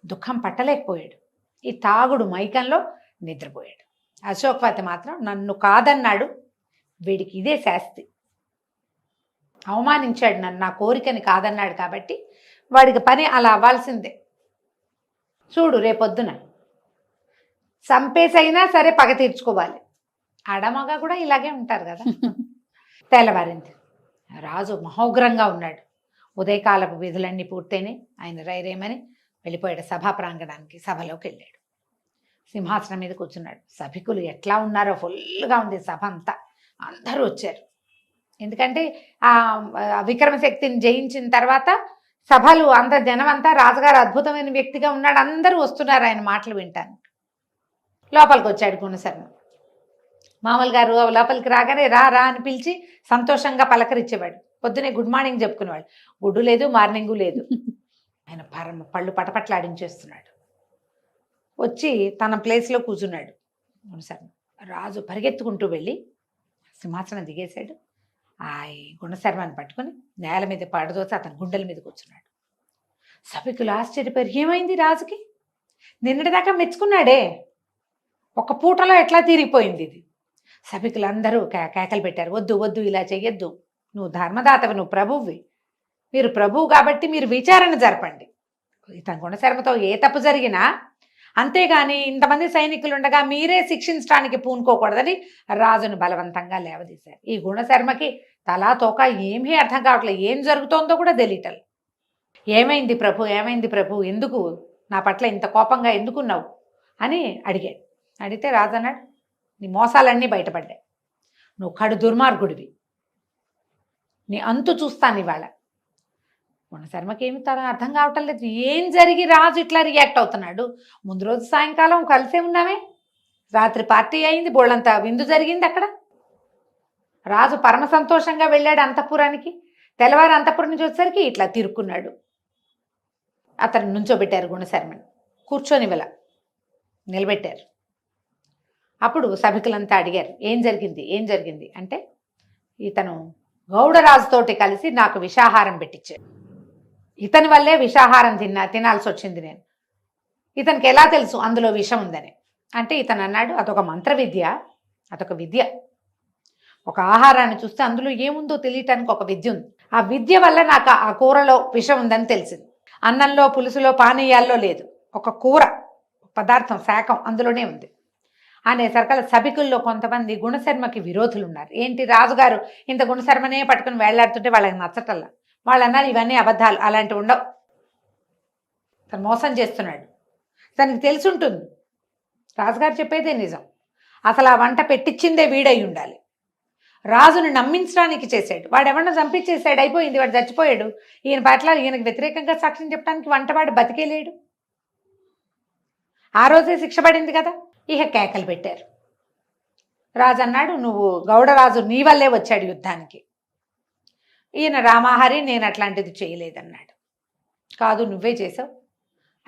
దుఃఖం పట్టలేకపోయాడు. ఈ తాగుడు మైకంలో నిద్రపోయాడు. అశోకవతి మాత్రం నన్ను కాదన్నాడు, వీడికి ఇదే శాస్తి, అవమానించాడు నన్ను, నా కోరికని కాదన్నాడు కాబట్టి వాడికి పని అలా అవ్వాల్సిందే. చూడు రేపొద్దున చంపేసైనా సరే పగ తీర్చుకోవాలి. ఆడమగ కూడా ఇలాగే ఉంటారు కదా. తెల్లవారింది. రాజు మహోగ్రంగా ఉన్నాడు. ఉదయకాలపు విధులన్నీ పూర్తయినాయి. ఆయన రైరేమని వెళ్ళిపోయాడు సభా ప్రాంగణానికి. సభలోకి వెళ్ళాడు. సింహాసనం మీద కూర్చున్నాడు. సభికులు ఎట్లా ఉన్నారో, ఫుల్గా ఉంది సభ అంతా. అందరూ వచ్చారు. ఎందుకంటే ఆ విక్రమశక్తిని జయించిన తర్వాత సభలు అంత జనం అంతా రాజుగారు అద్భుతమైన వ్యక్తిగా ఉన్నాడు, అందరూ వస్తున్నారు ఆయన మాటలు వింటాను. లోపలికి వచ్చాడు గుణశర్మ. మామూలు గారు లోపలికి రాగానే రా రా అని పిలిచి సంతోషంగా పలకరించేవాడు. పొద్దునే గుడ్ మార్నింగ్ చెప్పుకునేవాడు. గుడ్డు లేదు, మార్నింగు లేదు. ఆయన పళ్ళు పటపట్లాడించేస్తున్నాడు. వచ్చి తన ప్లేస్లో కూర్చున్నాడు గుణశర్మ. రాజు పరిగెత్తుకుంటూ వెళ్ళి సింహాసనం దిగేశాడు. ఆ గుణశర్మని పట్టుకొని నేల మీద పడదోసి అతని గుండెల మీద కూర్చున్నాడు. సభికులు ఆశ్చర్యపోయారు. ఏమైంది రాజుకి? నిన్నటిదాకా మెచ్చుకున్నాడే, ఒక పూటలో ఎట్లా తీరిపోయింది ఇది? సభికులందరూ కేకలు పెట్టారు. వద్దు వద్దు, ఇలా చెయ్యొద్దు, నువ్వు ధర్మదాతవి, నువ్వు ప్రభువువి, మీరు ప్రభువు కాబట్టి మీరు విచారణ జరపండి. ఇతని గుణశర్మతో ఏ తప్పు జరిగినా, అంతేగాని ఇంతమంది సైనికులు ఉండగా మీరే శిక్షించడానికి పూనుకోకూడదని రాజును బలవంతంగా లేవదీశారు. ఈ గుణశర్మకి తలా తోక ఏమీ అర్థం కావట్లేదు. ఏం జరుగుతోందో కూడా తెలియటం. ఏమైంది ప్రభు, ఏమైంది ప్రభు, ఎందుకు నా పట్ల ఇంత కోపంగా ఎందుకున్నావు అని అడిగాడు. అడిగితే రాజు అన్నాడు, నీ మోసాలన్నీ బయటపడ్డాయి, నువ్వు కడు దుర్మార్గుడివి, నీ అంతు చూస్తాను ఇవాళ. గుణశర్మకి ఏమి తన అర్థం కావటం లేదు. ఏం జరిగి రాజు ఇట్లా రియాక్ట్ అవుతున్నాడు? ముందు రోజు సాయంకాలం కలిసే ఉన్నామే, రాత్రి పార్టీ అయింది, బోళ్ళంతా విందు జరిగింది అక్కడ. రాజు పరమ సంతోషంగా వెళ్ళాడు అంతఃపురానికి. తెల్లవారు అంతఃపురం నుంచి వచ్చేసరికి ఇట్లా తిరుక్కున్నాడు. అతను నుంచోబెట్టారు గుణశర్మని. కూర్చొని నిలబెట్టారు. అప్పుడు సభికులంతా అడిగారు, ఏం జరిగింది, ఏం జరిగింది అంటే, ఇతను గౌడరాజుతోటి కలిసి నాకు విషాహారం పెట్టించాడు, ఇతని వల్లే విషాహారం తినాల్సి వచ్చింది నేను, ఇతనికి ఎలా తెలుసు అందులో విషం ఉందని అంటే, ఇతను అన్నాడు, అదొక మంత్ర విద్య, అదొక విద్య. ఒక ఆహారాన్ని చూస్తే అందులో ఏముందో తెలియటానికి ఒక విద్య ఉంది. ఆ విద్య వల్ల నాకు ఆ కూరలో విషం ఉందని తెలిసింది. అన్నంలో, పులుసులో, పానీయాల్లో లేదు, ఒక కూర పదార్థం, శాఖం అందులోనే ఉంది అనేసరికల సభికుల్లో కొంతమంది గుణశర్మకి విరోధులు ఉన్నారు. ఏంటి, రాజుగారు ఇంత గుణశర్మనే పట్టుకుని వేళ్లాడుతుంటే వాళ్ళకి నచ్చటల్లా. వాళ్ళు అన్నారు, ఇవన్నీ అబద్ధాలు, అలాంటివి ఉండవు, తను మోసం చేస్తున్నాడు, తనకి తెలిసి ఉంటుంది, రాజుగారు చెప్పేదే నిజం, అసలు ఆ వంట పెట్టించిందే వీడై ఉండాలి, రాజుని నమ్మించడానికి చేశాడు, వాడు ఎవరన్నా చంపించేశాడు, అయిపోయింది, వాడు చచ్చిపోయాడు, ఈయన పట్ల ఈయనకు వ్యతిరేకంగా సాక్ష్యం చెప్పడానికి వంటవాడు బతికేలేడు, ఆ రోజే శిక్ష పడింది కదా. ఇక కేకలు పెట్టారు. రాజు అన్నాడు, నువ్వు గౌడరాజు నీ వల్లే వచ్చాడు యుద్ధానికి. ఈయన రామాహరి, నేను అట్లాంటిది చేయలేదన్నాడు. కాదు, నువ్వే చేసావు.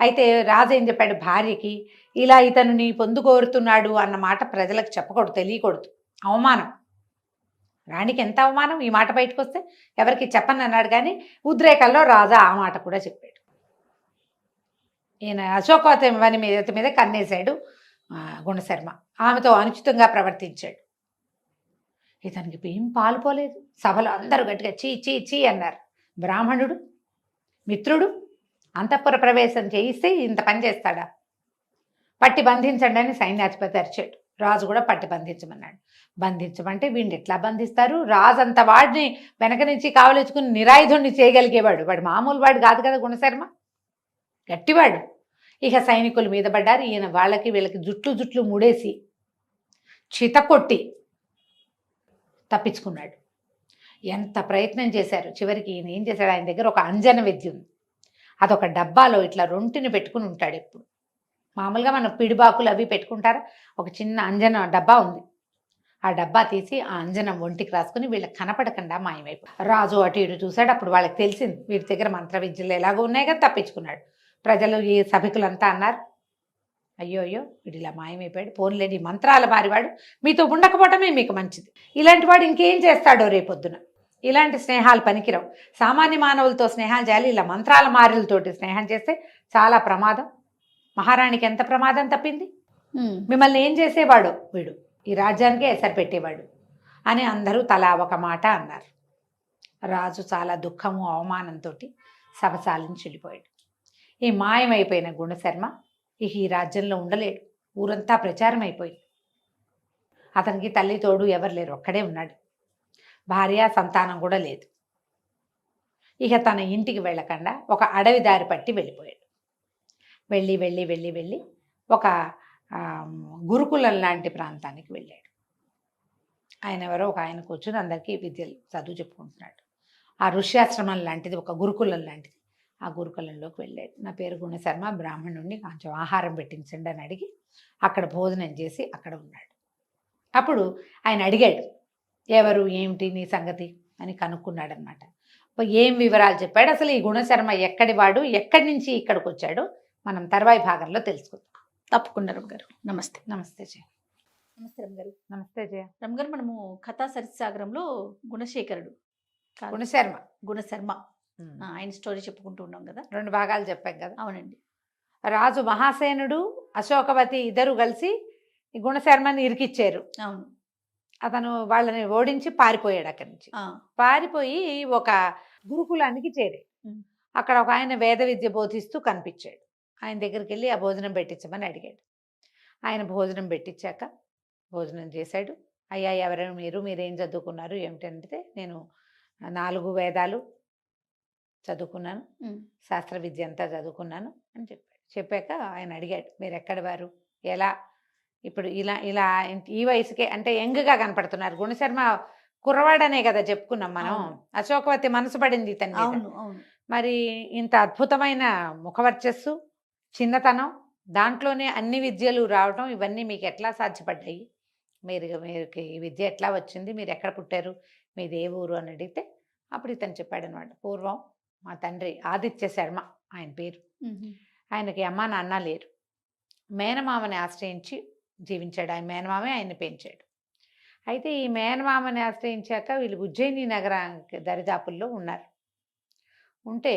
అయితే రాజు ఏం చెప్పాడు, భార్యకి ఇలా ఇతను నీ పొందు కోరుతున్నాడు అన్న మాట ప్రజలకు చెప్పకూడదు, తెలియకూడదు, అవమానం. రాణికి ఎంత అవమానం, ఈ మాట బయటకు వస్తే ఎవరికి చెప్పని అన్నాడు. కానీ ఉద్రేకాల్లో రాజా ఆ మాట కూడా చెప్పాడు. ఈయన అశోకవతి మీద కన్నేశాడు గుణశర్మ, ఆమెతో అనుచితంగా ప్రవర్తించాడు. ఇతనికి ఏం పాలుపోలేదు. సభలో అందరూ గట్టిగా చీ చీ చీ అన్నారు. బ్రాహ్మణుడు, మిత్రుడు, అంతఃపుర ప్రవేశం చేయిస్తే ఇంత పని చేస్తాడా? పట్టి బంధించండి అని సైన్యాధిపతి అరిచాడు. రాజు కూడా పట్టి బంధించమన్నాడు. బంధించమంటే వీడిని ఎట్లా బంధిస్తారు? రాజు అంత వాడిని వెనక నుంచి కావలించుకుని నిరాయుధుడిని చేయగలిగేవాడు, వాడు మామూలు వాడు కాదు కదా గుణశర్మ, గట్టివాడు. ఇక సైనికుల మీద పడ్డారు. ఈయన వాళ్ళకి వీళ్ళకి జుట్లు ముడేసి చితకొట్టి తప్పించుకున్నాడు. ఎంత ప్రయత్నం చేశారు. చివరికి ఈయన ఏం చేశాడు, ఆయన దగ్గర ఒక అంజన విద్య ఉంది, అదొక డబ్బాలో ఇట్లా రొంటిని పెట్టుకుని ఉంటాడు ఎప్పుడు. మామూలుగా మనం పిడిబాకులు అవి పెట్టుకుంటారా, ఒక చిన్న అంజన డబ్బా ఉంది. ఆ డబ్బా తీసి ఆ అంజనం ఒంటికి రాసుకుని వీళ్ళకి కనపడకుండా మాయమైపోయి రాజు అటు ఇటు చూశాడు. అప్పుడు వాళ్ళకి తెలిసింది వీరి దగ్గర మంత్ర విద్యలు ఎలాగో ఉన్నాయి కదా, తప్పించుకున్నాడు. ప్రజలు, ఈ సభికులంతా అన్నారు, అయ్యో అయ్యో వీడు ఇలా మాయమైపోయాడు, పోన్లేని మంత్రాల మారివాడు, మీతో ఉండకపోవటమే మీకు మంచిది, ఇలాంటి వాడు ఇంకేం చేస్తాడో రేపొద్దున, ఇలాంటి స్నేహాలు పనికిరావు, సామాన్య మానవులతో స్నేహాలు చేయాలి, ఇలా మంత్రాల మారులతోటి స్నేహం చేస్తే చాలా ప్రమాదం, మహారాణికి ఎంత ప్రమాదం తప్పింది, మిమ్మల్ని ఏం చేసేవాడు వీడు, ఈ రాజ్యానికే ఎసరు పెట్టేవాడు అని అందరూ తలా ఒక మాట అన్నారు. రాజు చాలా దుఃఖము అవమానంతో సభ సాలించి వెళ్ళిపోయాడు. ఈ మాయమైపోయిన గుణశర్మ ఇక ఈ రాజ్యంలో ఉండలేడు. ఊరంతా ప్రచారం అయిపోయింది. అతనికి తల్లి తోడు ఎవరు లేరు, ఒక్కడే ఉన్నాడు. భార్య సంతానం కూడా లేదు. ఇక తన ఇంటికి వెళ్ళకుండా ఒక అడవి దారి పట్టి వెళ్ళిపోయాడు. వెళ్ళి వెళ్ళి వెళ్ళి వెళ్ళి ఒక గురుకులం లాంటి ప్రాంతానికి వెళ్ళాడు. ఆయన ఎవరో ఒక ఆయన కూర్చుని అందరికీ విద్యలు చదువు చెప్పుకుంటున్నాడు. ఆ ఋష్యాశ్రమం లాంటిది, ఒక గురుకులం లాంటిది. ఆ గురుకులంలోకి వెళ్ళాడు. నా పేరు గుణశర్మ, బ్రాహ్మణుడిని, కొంచెం ఆహారం పెట్టించండి అని అడిగి అక్కడ భోజనం చేసి అక్కడ ఉన్నాడు. అప్పుడు ఆయన అడిగాడు, ఎవరు ఏమిటి నీ సంగతి అని కనుక్కున్నాడు అనమాట. ఏం వివరాలు చెప్పాడు, అసలు ఈ గుణశర్మ ఎక్కడి వాడు, ఎక్కడి నుంచి ఇక్కడికి వచ్చాడు, మనం తర్వాయి భాగంలో తెలుసుకుందాం. తప్పకుండా రమగారు. నమస్తే. నమస్తే జయ. నమస్తే రమగారు. నమస్తే జయ. రమగారు, మనము కథా సరిసాగరంలో గుణశేఖరుడు గుణశర్మ ఆయన స్టోరీ చెప్పుకుంటూ ఉన్నాం కదా. 2 భాగాలు చెప్పాం కదా. అవునండి. రాజు మహాసేనుడు, అశోకవతి ఇద్దరు కలిసి ఈ గుణశర్మని ఇరికిచ్చారు. అవును. అతను వాళ్ళని ఓడించి పారిపోయాడు. అక్కడి నుంచి పారిపోయి ఒక గురుకులానికి చేరాడు. అక్కడ ఒక ఆయన వేద విద్య బోధిస్తూ కనిపించాడు. ఆయన దగ్గరికి వెళ్ళి ఆ భోజనం పెట్టించమని అడిగాడు. ఆయన భోజనం పెట్టించాక భోజనం చేశాడు. అయ్యా ఎవరైనా మీరేం చదువుకున్నారు ఏమిటంటే, నేను 4 వేదాలు చదువుకున్నాను, శాస్త్ర విద్య అంతా చదువుకున్నాను అని చెప్పాడు. చెప్పాక ఆయన అడిగాడు, మీరు ఎక్కడి వారు, ఎలా, ఇప్పుడు ఇలా ఇలా ఈ వయసుకే అంటే యంగ్గా కనపడుతున్నారు. గుణశర్మ కుర్రవాడనే కదా చెప్పుకున్నాం మనం. అశోకవతి మనసు పడింది ఇతని మీద. మరి ఇంత అద్భుతమైన ముఖవర్చస్సు, చిన్నతనం, దాంట్లోనే అన్ని విద్యలు రావడం, ఇవన్నీ మీకు ఎట్లా సాధ్యపడ్డాయి, మీకు ఈ విద్య ఎట్లా వచ్చింది, మీరు ఎక్కడ పుట్టారు, మీది ఏ ఊరు అని అడిగితే అప్పుడు ఇతను చెప్పాడు అనమాట. పూర్వం మా తండ్రి ఆదిత్య శర్మ ఆయన పేరు. ఆయనకి అమ్మ నాన్న లేరు. మేనమామని ఆశ్రయించి జీవించాడు. ఆయన మేనమామే ఆయన్ని పెంచాడు. అయితే ఈ మేనమామని ఆశ్రయించాక వీళ్ళు ఉజ్జయిని నగరానికి దరిదాపుల్లో ఉన్నారు. ఉంటే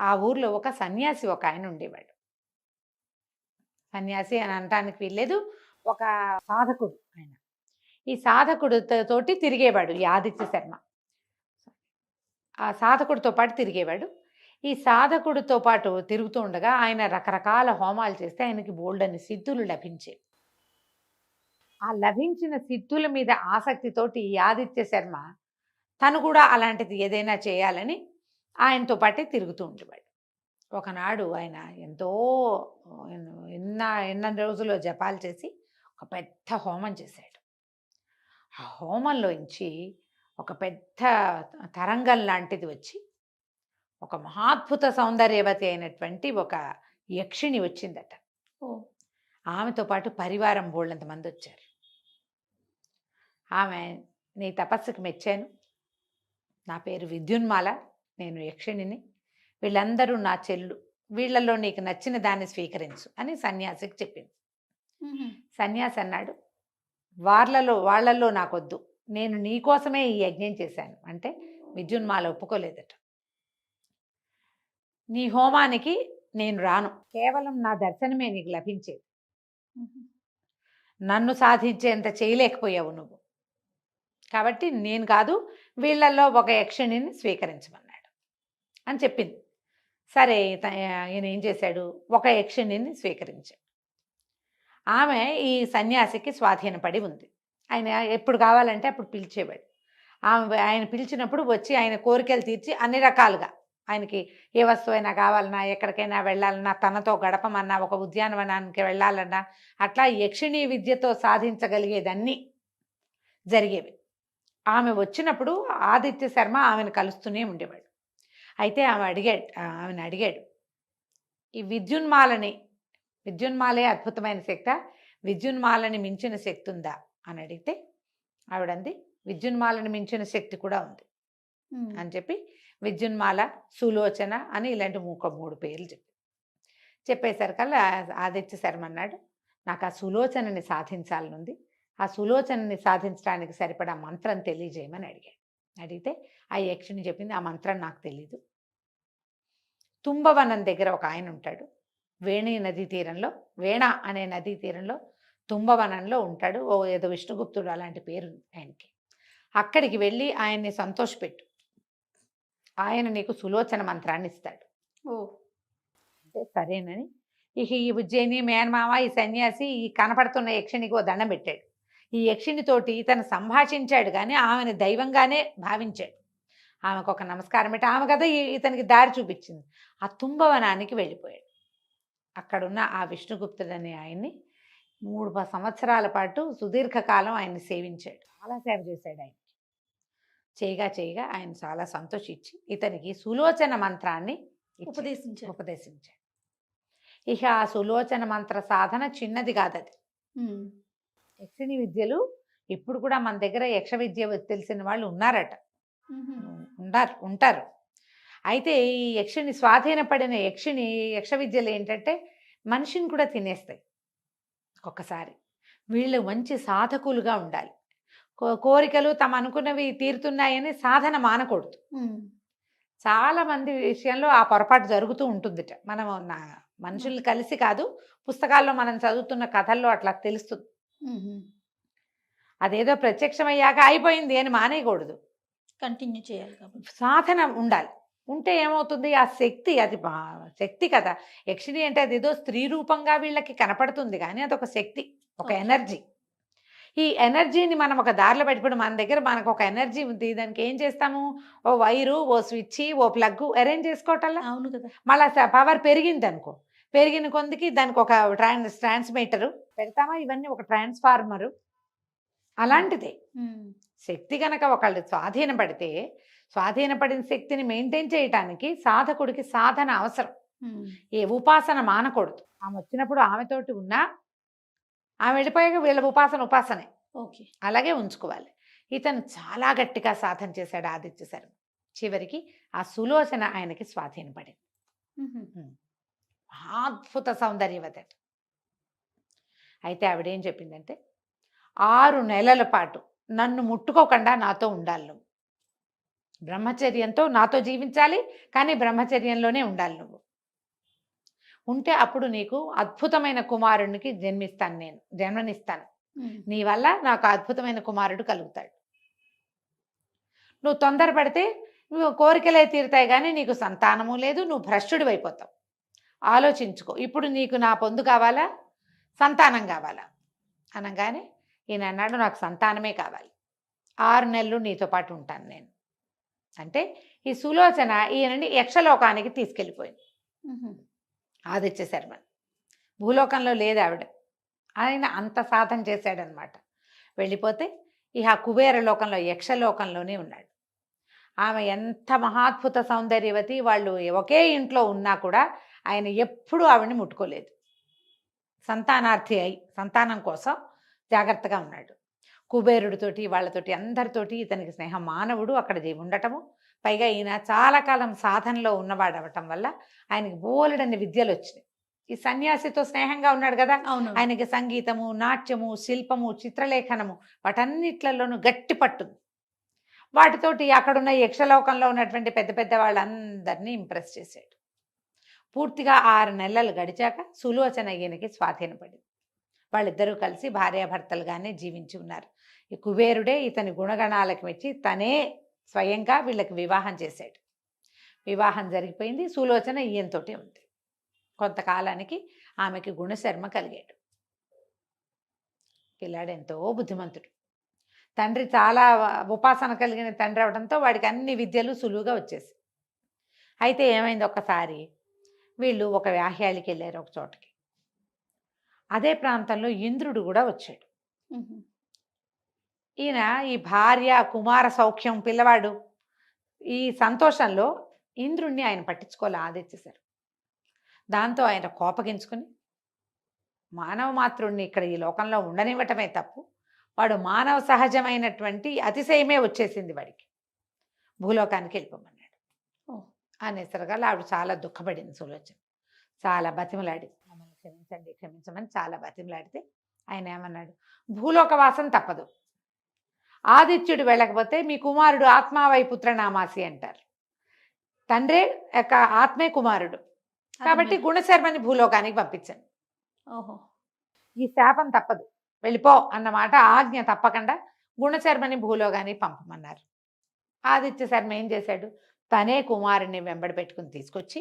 ఆ ఊర్లో ఒక సన్యాసి ఒక ఆయన ఉండేవాడు. సన్యాసి అని అనటానికి వీల్లేదు, ఒక సాధకుడు ఆయన. ఈ సాధకుడు తోటి తిరిగేవాడు ఈ ఆదిత్య శర్మ. ఆ సాధకుడితో పాటు తిరిగేవాడు. ఈ సాధకుడితో పాటు తిరుగుతూ ఉండగా ఆయన రకరకాల హోమాలు చేస్తే ఆయనకి బోల్డని సిద్ధులు లభించేవి. ఆ లభించిన సిద్ధుల మీద ఆసక్తితోటి ఈ ఆదిత్య శర్మ తను కూడా అలాంటిది ఏదైనా చేయాలని ఆయనతో పాటే తిరుగుతూ ఉండేవాడు. ఒకనాడు ఆయన ఎంతో ఎన్న రోజుల్లో జపాలు చేసి ఒక పెద్ద హోమం చేశాడు. ఆ హోమంలోంచి ఒక పెద్ద తరంగం లాంటిది వచ్చి ఒక మహాద్భుత సౌందర్యవతి అయినటువంటి ఒక యక్షిణి వచ్చిందట. ఆమెతో పాటు పరివారం బోళ్ళంత మంది వచ్చారు. ఆమె, నీ తపస్సుకు మెచ్చాను, నా పేరు విద్యున్మాల, నేను యక్షిణిని, వీళ్ళందరూ నా చెల్లు, వీళ్ళల్లో నీకు నచ్చిన దాన్ని స్వీకరించు అని సన్యాసికి చెప్పింది. సన్యాసి అన్నాడు, వాళ్ళల్లో నాకొద్దు, నేను నీకోసమే ఈ యజ్ఞం చేశాను అంటే విద్యున్మాల ఒప్పుకోలేదట. నీ హోమానికి నేను రాను, కేవలం నా దర్శనమే నీకు లభించేది, నన్ను సాధించేంత చేయలేకపోయావు నువ్వు, కాబట్టి నేను కాదు, వీళ్ళల్లో ఒక యక్షిణిని స్వీకరించమన్నాడు అని చెప్పింది. సరే ఈయన ఏం చేశాడు, ఒక యక్షిణిని స్వీకరించాడు. ఆమె ఈ సన్యాసికి స్వాధీనపడి ఉంది. ఆయన ఎప్పుడు కావాలంటే అప్పుడు పిలిచేవాడు. ఆయన పిలిచినప్పుడు వచ్చి ఆయన కోరికలు తీర్చి అన్ని రకాలుగా, ఆయనకి ఏ వస్తువైనా కావాలన్నా, ఎక్కడికైనా వెళ్ళాలన్నా, తనతో గడపమన్నా, ఒక ఉద్యానవనానికి వెళ్ళాలన్నా, అట్లా యక్షిణీ విద్యతో సాధించగలిగేదన్నీ జరిగేవి. ఆమె వచ్చినప్పుడు ఆదిత్య శర్మ ఆమెను కలుస్తూనే ఉండేవాడు. అయితే ఆమెను అడిగాడు, ఈ విద్యున్మాలే అద్భుతమైన శక్తి, విద్యున్మాలని మించిన శక్తి ఉందా అని అడిగితే ఆవిడంది, విద్యున్మాలను మించిన శక్తి కూడా ఉంది అని చెప్పి విద్యున్మాల, సులోచన అని ఇలాంటి 3 పేర్లు చెప్పేసరికల్లా ఆదిత్య శర్మ అన్నాడు, నాకు ఆ సులోచనని సాధించాలనుంది, ఆ సులోచనని సాధించడానికి సరిపడా మంత్రం తెలియజేయమని అడిగితే ఆ యక్షిని చెప్పింది, ఆ మంత్రం నాకు తెలీదు. తుంబవనం దగ్గర ఒక ఆయన ఉంటాడు, వేణ అనే నదీ తీరంలో తుంబవనంలో ఉంటాడు. ఏదో విష్ణుగుప్తుడు అలాంటి పేరు ఆయనకి. అక్కడికి వెళ్ళి ఆయన్ని సంతోషపెట్టు, ఆయన నీకు సులోచన మంత్రాన్ని ఇస్తాడు. ఓ. అంటే సరేనని ఇక ఈ ఉజ్జయిని మేనమామ ఈ సన్యాసి ఈ కనపడుతున్న యక్షినికి ఓ దండం పెట్టాడు. ఈ యక్షినితోటి ఇతను సంభాషించాడు కానీ ఆమెను దైవంగానే భావించాడు. ఆమెకు ఒక నమస్కారం పెట్టి ఆమె కదా ఇతనికి దారి చూపించింది. ఆ తుంభవనానికి వెళ్ళిపోయాడు. అక్కడున్న ఆ విష్ణుగుప్తుడనే ఆయన్ని 3 సంవత్సరాల పాటు సుదీర్ఘకాలం ఆయన్ని సేవించాడు. చాలా సేవ చేశాడు ఆయన. చేయగా ఆయన చాలా సంతోషించి ఇతనికి సులోచన మంత్రాన్ని ఉపదేశించాడు. ఇక ఆ సులోచన మంత్ర సాధన చిన్నది కాదది. యక్షిణి విద్యలు ఇప్పుడు కూడా మన దగ్గర యక్ష విద్య తెలిసిన వాళ్ళు ఉన్నారట, ఉంటారు. అయితే ఈ యక్షిని స్వాధీనపడిన యక్ష విద్యలు ఏంటంటే మనిషిని కూడా తినేస్తాయి ఒక్కొక్కసారి. వీళ్ళు మంచి సాధకులుగా ఉండాలి. కోరికలు తమ అనుకున్నవి తీరుతున్నాయని సాధన మానకూడదు. చాలా మంది విషయంలో ఆ పొరపాటు జరుగుతూ ఉంటుందిట. మనం మనుషుల్ని కలిసి కాదు, పుస్తకాల్లో మనం చదువుతున్న కథల్లో అట్లా తెలుస్తుంది. అదేదో ప్రత్యక్షమయ్యాక అయిపోయింది అని మానేయకూడదు, కంటిన్యూ చేయాలి. కాబట్టి సాధన ఉండాలి. ఉంటే ఏమవుతుంది, ఆ శక్తి, అది శక్తి కదా. యక్షిణి అంటే అదేదో స్త్రీ రూపంగా వీళ్ళకి కనపడుతుంది కానీ అదొక శక్తి, ఒక ఎనర్జీ. ఈ ఎనర్జీని మనం ఒక దారిలో పెట్టుకుని మన దగ్గర మనకు ఒక ఎనర్జీ ఉంది, దానికి ఏం చేస్తాము, ఓ వైరు, ఓ స్విచ్, ఓ ప్లగ్ అరేంజ్ చేసుకోవటంలా. అవును కదా. మళ్ళీ పవర్ పెరిగింది అనుకో, పెరిగిన కొందికి దానికి ఒక ట్రాన్స్మిటరు పెడతామా, ఇవన్నీ ఒక ట్రాన్స్ఫార్మరు. అలాంటిదే శక్తి. కనుక ఒకళ్ళు స్వాధీనపడిన శక్తిని మెయింటైన్ చేయటానికి సాధకుడికి సాధన అవసరం. ఏ ఉపాసన మానకూడదు. ఆమె వచ్చినప్పుడు ఆమెతోటి ఉన్నా ఆమె వెళ్ళిపోయాక వీళ్ళ ఉపాసనే ఓకే, అలాగే ఉంచుకోవాలి. ఇతను చాలా గట్టిగా సాధన చేశాడు ఆదిత్య శర్మ. చివరికి ఆ సులోచన ఆయనకి స్వాధీనపడింది. అద్భుత సౌందర్యవతి. అయితే ఆవిడేం చెప్పిందంటే 6 నెలల పాటు నన్ను ముట్టుకోకుండా నాతో ఉండాలి, నువ్వు బ్రహ్మచర్యంతో నాతో జీవించాలి, కానీ బ్రహ్మచర్యంలోనే ఉండాలి నువ్వు. ఉంటే అప్పుడు నీకు అద్భుతమైన కుమారునికి జన్మనిస్తాను. నీ వల్ల నాకు అద్భుతమైన కుమారుడు కలుగుతాడు. నువ్వు తొందరపడితే నువ్వు కోరికలే తీరుతాయి కానీ నీకు సంతానము లేదు, నువ్వు భ్రష్టుడు అయిపోతావు. ఆలోచించుకో, ఇప్పుడు నీకు నా పొందు కావాలా, సంతానం కావాలా అనగానే ఈయన అన్నాడు, నాకు సంతానమే కావాలి, 6 నెలలు నీతో పాటు ఉంటాను నేను. అంటే ఈ సులోచన ఈయనని యక్షలోకానికి తీసుకెళ్ళిపోయింది. ఆదిత్య శర్మ భూలోకంలో లేదు ఆవిడ. ఆయన అంత సాధన చేశాడనమాట. వెళ్ళిపోతే ఇక కుబేర లోకంలో, యక్షలోకంలోనే ఉన్నాడు. ఆమె ఎంత మహాద్భుత సౌందర్యవతి. వాళ్ళు ఒకే ఇంట్లో ఉన్నా కూడా ఆయన ఎప్పుడూ ఆవిడని ముట్టుకోలేదు. సంతానార్థి అయి సంతానం కోసం జాగ్రత్తగా ఉన్నాడు. కుబేరుడితోటి వాళ్ళతోటి అందరితోటి ఇతనికి స్నేహం. మానవుడు అక్కడ ఉండటము, పైగా ఈయన చాలా కాలం సాధనలో ఉన్నవాడవటం వల్ల ఆయనకి బోలెడన్ని విద్యలు వచ్చినాయి. ఈ సన్యాసితో స్నేహంగా ఉన్నాడు కదా, ఆయనకి సంగీతము, నాట్యము, శిల్పము, చిత్రలేఖనము వాటన్నిట్లలోనూ గట్టి పట్టుంది. వాటితోటి అక్కడున్న యక్షలోకంలో ఉన్నటువంటి పెద్ద పెద్ద వాళ్ళందరినీ ఇంప్రెస్ చేశాడు. పూర్తిగా 6 నెలలు గడిచాక సులోచన ఈయనకి స్వాధీనపడింది. వాళ్ళిద్దరూ కలిసి భార్యాభర్తలుగానే జీవించి ఉన్నారు. ఈ కుబేరుడే ఇతని గుణగణాలకు మెచ్చి తనే స్వయంగా వీళ్ళకి వివాహం చేశాడు. వివాహం జరిగిపోయింది. సులోచన ఈయనతోటే ఉంది. కొంతకాలానికి ఆమెకి గుణశర్మ కలిగాడు. పిల్లాడు ఎంతో బుద్ధిమంతుడు. తండ్రి చాలా ఉపాసన కలిగిన తండ్రి అవడంతో వాడికి అన్ని విద్యలు సులువుగా వచ్చేసి. అయితే ఏమైంది, ఒక్కసారి వీళ్ళు ఒక వ్యాహ్యాలికి వెళ్ళారు ఒక చోటకి. అదే ప్రాంతంలో ఇంద్రుడు కూడా వచ్చాడు. ఈయన ఈ భార్య కుమార సౌఖ్యం పిల్లవాడు ఈ సంతోషంలో ఇంద్రుణ్ణి ఆయన పట్టించుకోవాలి ఆదిత్య శర్మ. దాంతో ఆయన కోపగించుకుని మానవ మాతృణ్ణి ఇక్కడ ఈ లోకంలో ఉండనివ్వటమే తప్పు, వాడు మానవ సహజమైనటువంటి అతిశయమే వచ్చేసింది వాడికి, భూలోకానికి వెళ్ళిపోమన్నాడు. అనేసరిగా ఆవిడ చాలా దుఃఖపడింది. సులోచన చాలా బతిమలాడి, మమ్మల్ని క్షమించమని చాలా బతిమలాడితే ఆయన ఏమన్నాడు, భూలోకవాసం తప్పదు, ఆదిత్యుడు వెళ్ళకపోతే మీ కుమారుడు ఆత్మావై పుత్రనామాసి అంటారు. తండ్రే యొక్క ఆత్మే కుమారుడు కాబట్టి గుణశర్మని భూలోకానికి పంపించాను. ఈ శాపం తప్పదు, వెళ్ళిపో అన్నమాట ఆజ్ఞ తప్పకుండా గుణశర్మని భూలోకానికి పంపమన్నారు. ఆదిత్య శర్మ ఏం చేశాడు, తనే కుమారుని వెంబడి పెట్టుకుని తీసుకొచ్చి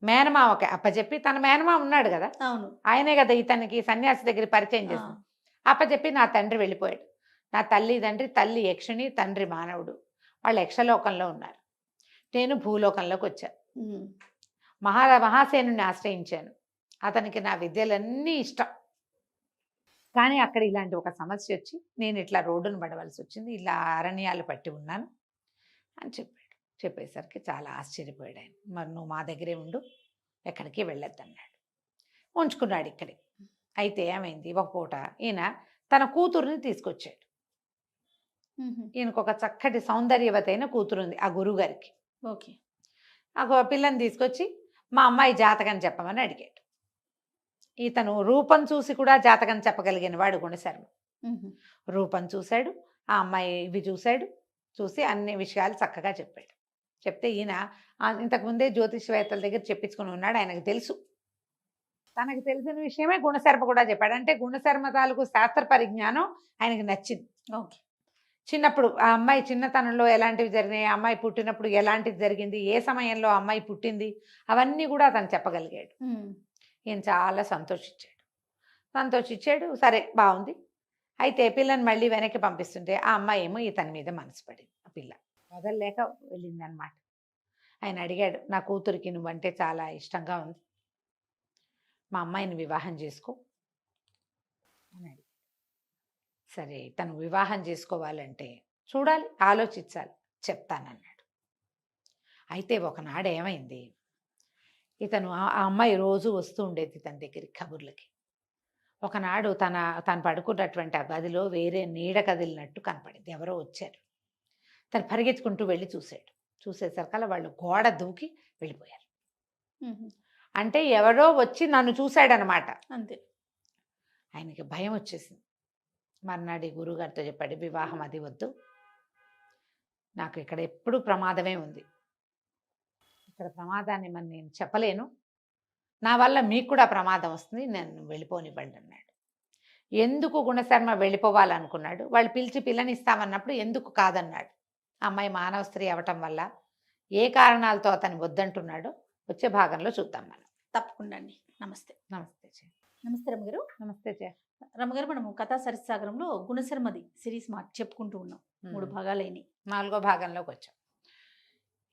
మేనమామకి అప్పచెప్పి, తన మేనమామ ఉన్నాడు కదా, అవును. ఆయనే కదా ఇతనికి సన్యాసి దగ్గర పరిచయం చేసింది. అప్పచెప్పి నా తండ్రి వెళ్ళిపోయాడు. నా తల్లి యక్షిణి, తండ్రి మానవుడు. వాళ్ళు యక్షలోకంలో ఉన్నారు. నేను భూలోకంలోకి వచ్చాను. మహాసేనుని ఆశ్రయించాను. అతనికి నా విద్యలన్నీ ఇష్టం. కానీ అక్కడ ఇలాంటి ఒక సమస్య వచ్చి నేను ఇట్లా రోడ్డును పడవలసి వచ్చింది, ఇలా అరణ్యాలు పట్టి ఉన్నాను అని చెప్పాడు. చెప్పేసరికి చాలా ఆశ్చర్యపోయాడు ఆయన. మరి నువ్వు మా దగ్గరే ఉండు, ఎక్కడికి వెళ్ళొద్దన్నాడు. ఉంచుకున్నాడు ఇక్కడే. అయితే ఏమైంది, ఒక పూట ఈయన తన కూతురుని తీసుకొచ్చాడు. ఈయనకు ఒక చక్కటి సౌందర్యవతైన కూతురుంది ఆ గురువుగారికి. ఓకే. ఆ పిల్లని తీసుకొచ్చి మా అమ్మాయి జాతకం చెప్పమని అడిగాడు. ఇతను రూపం చూసి కూడా జాతకం చెప్పగలిగిన వాడు గుణశర్మ. రూపం చూశాడు, ఆ అమ్మాయి ఇవి చూశాడు. చూసి అన్ని విషయాలు చక్కగా చెప్పాడు. చెప్తే ఈయన ఇంతకుముందే జ్యోతిష్వేత్తల దగ్గర చెప్పించుకుని ఉన్నాడు, ఆయనకు తెలుసు. తనకు తెలిసిన విషయమే గుణశర్మ కూడా చెప్పాడు. అంటే గుణశర్మ తాలూకు శాస్త్ర పరిజ్ఞానం ఆయనకు నచ్చింది. ఓకే. చిన్నప్పుడు ఆ అమ్మాయి చిన్నతనంలో ఎలాంటివి జరిగినాయి, ఆ అమ్మాయి పుట్టినప్పుడు ఎలాంటిది జరిగింది, ఏ సమయంలో ఆ అమ్మాయి పుట్టింది, అవన్నీ కూడా అతను చెప్పగలిగాడు. ఈయన చాలా సంతోషించాడు. సరే బాగుంది. అయితే పిల్లని మళ్ళీ వెనక్కి పంపిస్తుంటే ఆ అమ్మాయి ఏమో ఇతని మీద మనసు పడింది. ఆ పిల్ల వదలలేక వెళ్ళిందనమాట. ఆయన అడిగాడు, నా కూతురికి నువ్వంటే చాలా ఇష్టంగా ఉంది, మా అమ్మాయిని వివాహం చేసుకో అని అడిగాడు. సరే తను వివాహం చేసుకోవాలంటే చూడాలి, ఆలోచించాలి, చెప్తానన్నాడు. అయితే ఒకనాడు ఏమైంది, ఇతను ఆ అమ్మాయి రోజు వస్తూ ఉండేది తన దగ్గరికి కబుర్లకి. ఒకనాడు తను పడుకున్నటువంటి ఆ గదిలో వేరే నీడ కదిలినట్టు కనపడింది. ఎవరో వచ్చారు. తను పరిగెత్తుకుంటూ వెళ్ళి చూశాడు. చూసేసరికల్లా వాళ్ళు గోడ దూకి వెళ్ళిపోయారు. అంటే ఎవరో వచ్చి నన్ను చూశాడనమాట. అంతే. ఆయనకి భయం వచ్చేసింది. మర్నాడు గురువుగారితో చెప్పాడు, వివాహం అది వద్దు, నాకు ఇక్కడ ఎప్పుడు ప్రమాదమే ఉంది, ఇక్కడ ప్రమాదాన్ని మరి నేను చెప్పలేను, నా వల్ల మీకు కూడా ప్రమాదం వస్తుంది, నేను వెళ్ళిపోనివ్వండి అన్నాడు. ఎందుకు గుణశర్మ వెళ్ళిపోవాలనుకున్నాడు. వాళ్ళు పిలిచి పిల్లనిస్తామన్నప్పుడు ఎందుకు కాదన్నాడు. అమ్మాయి మానవ స్త్రీ అవటం వల్ల ఏ కారణాలతో అతను వద్దంటున్నాడో వచ్చే భాగంలో చూద్దాం మనం. తప్పకుండా అండి. నమస్తే. నమస్తే. నమస్తే రమ్మగారు. నమస్తే. రమ్మగారు, మనము కథా సరిసాగరంలో గుణశర్మది సిరీస్ చెప్పుకుంటూ ఉన్నాం. 3 భాగాలైన 4వ భాగంలోకి వచ్చాం.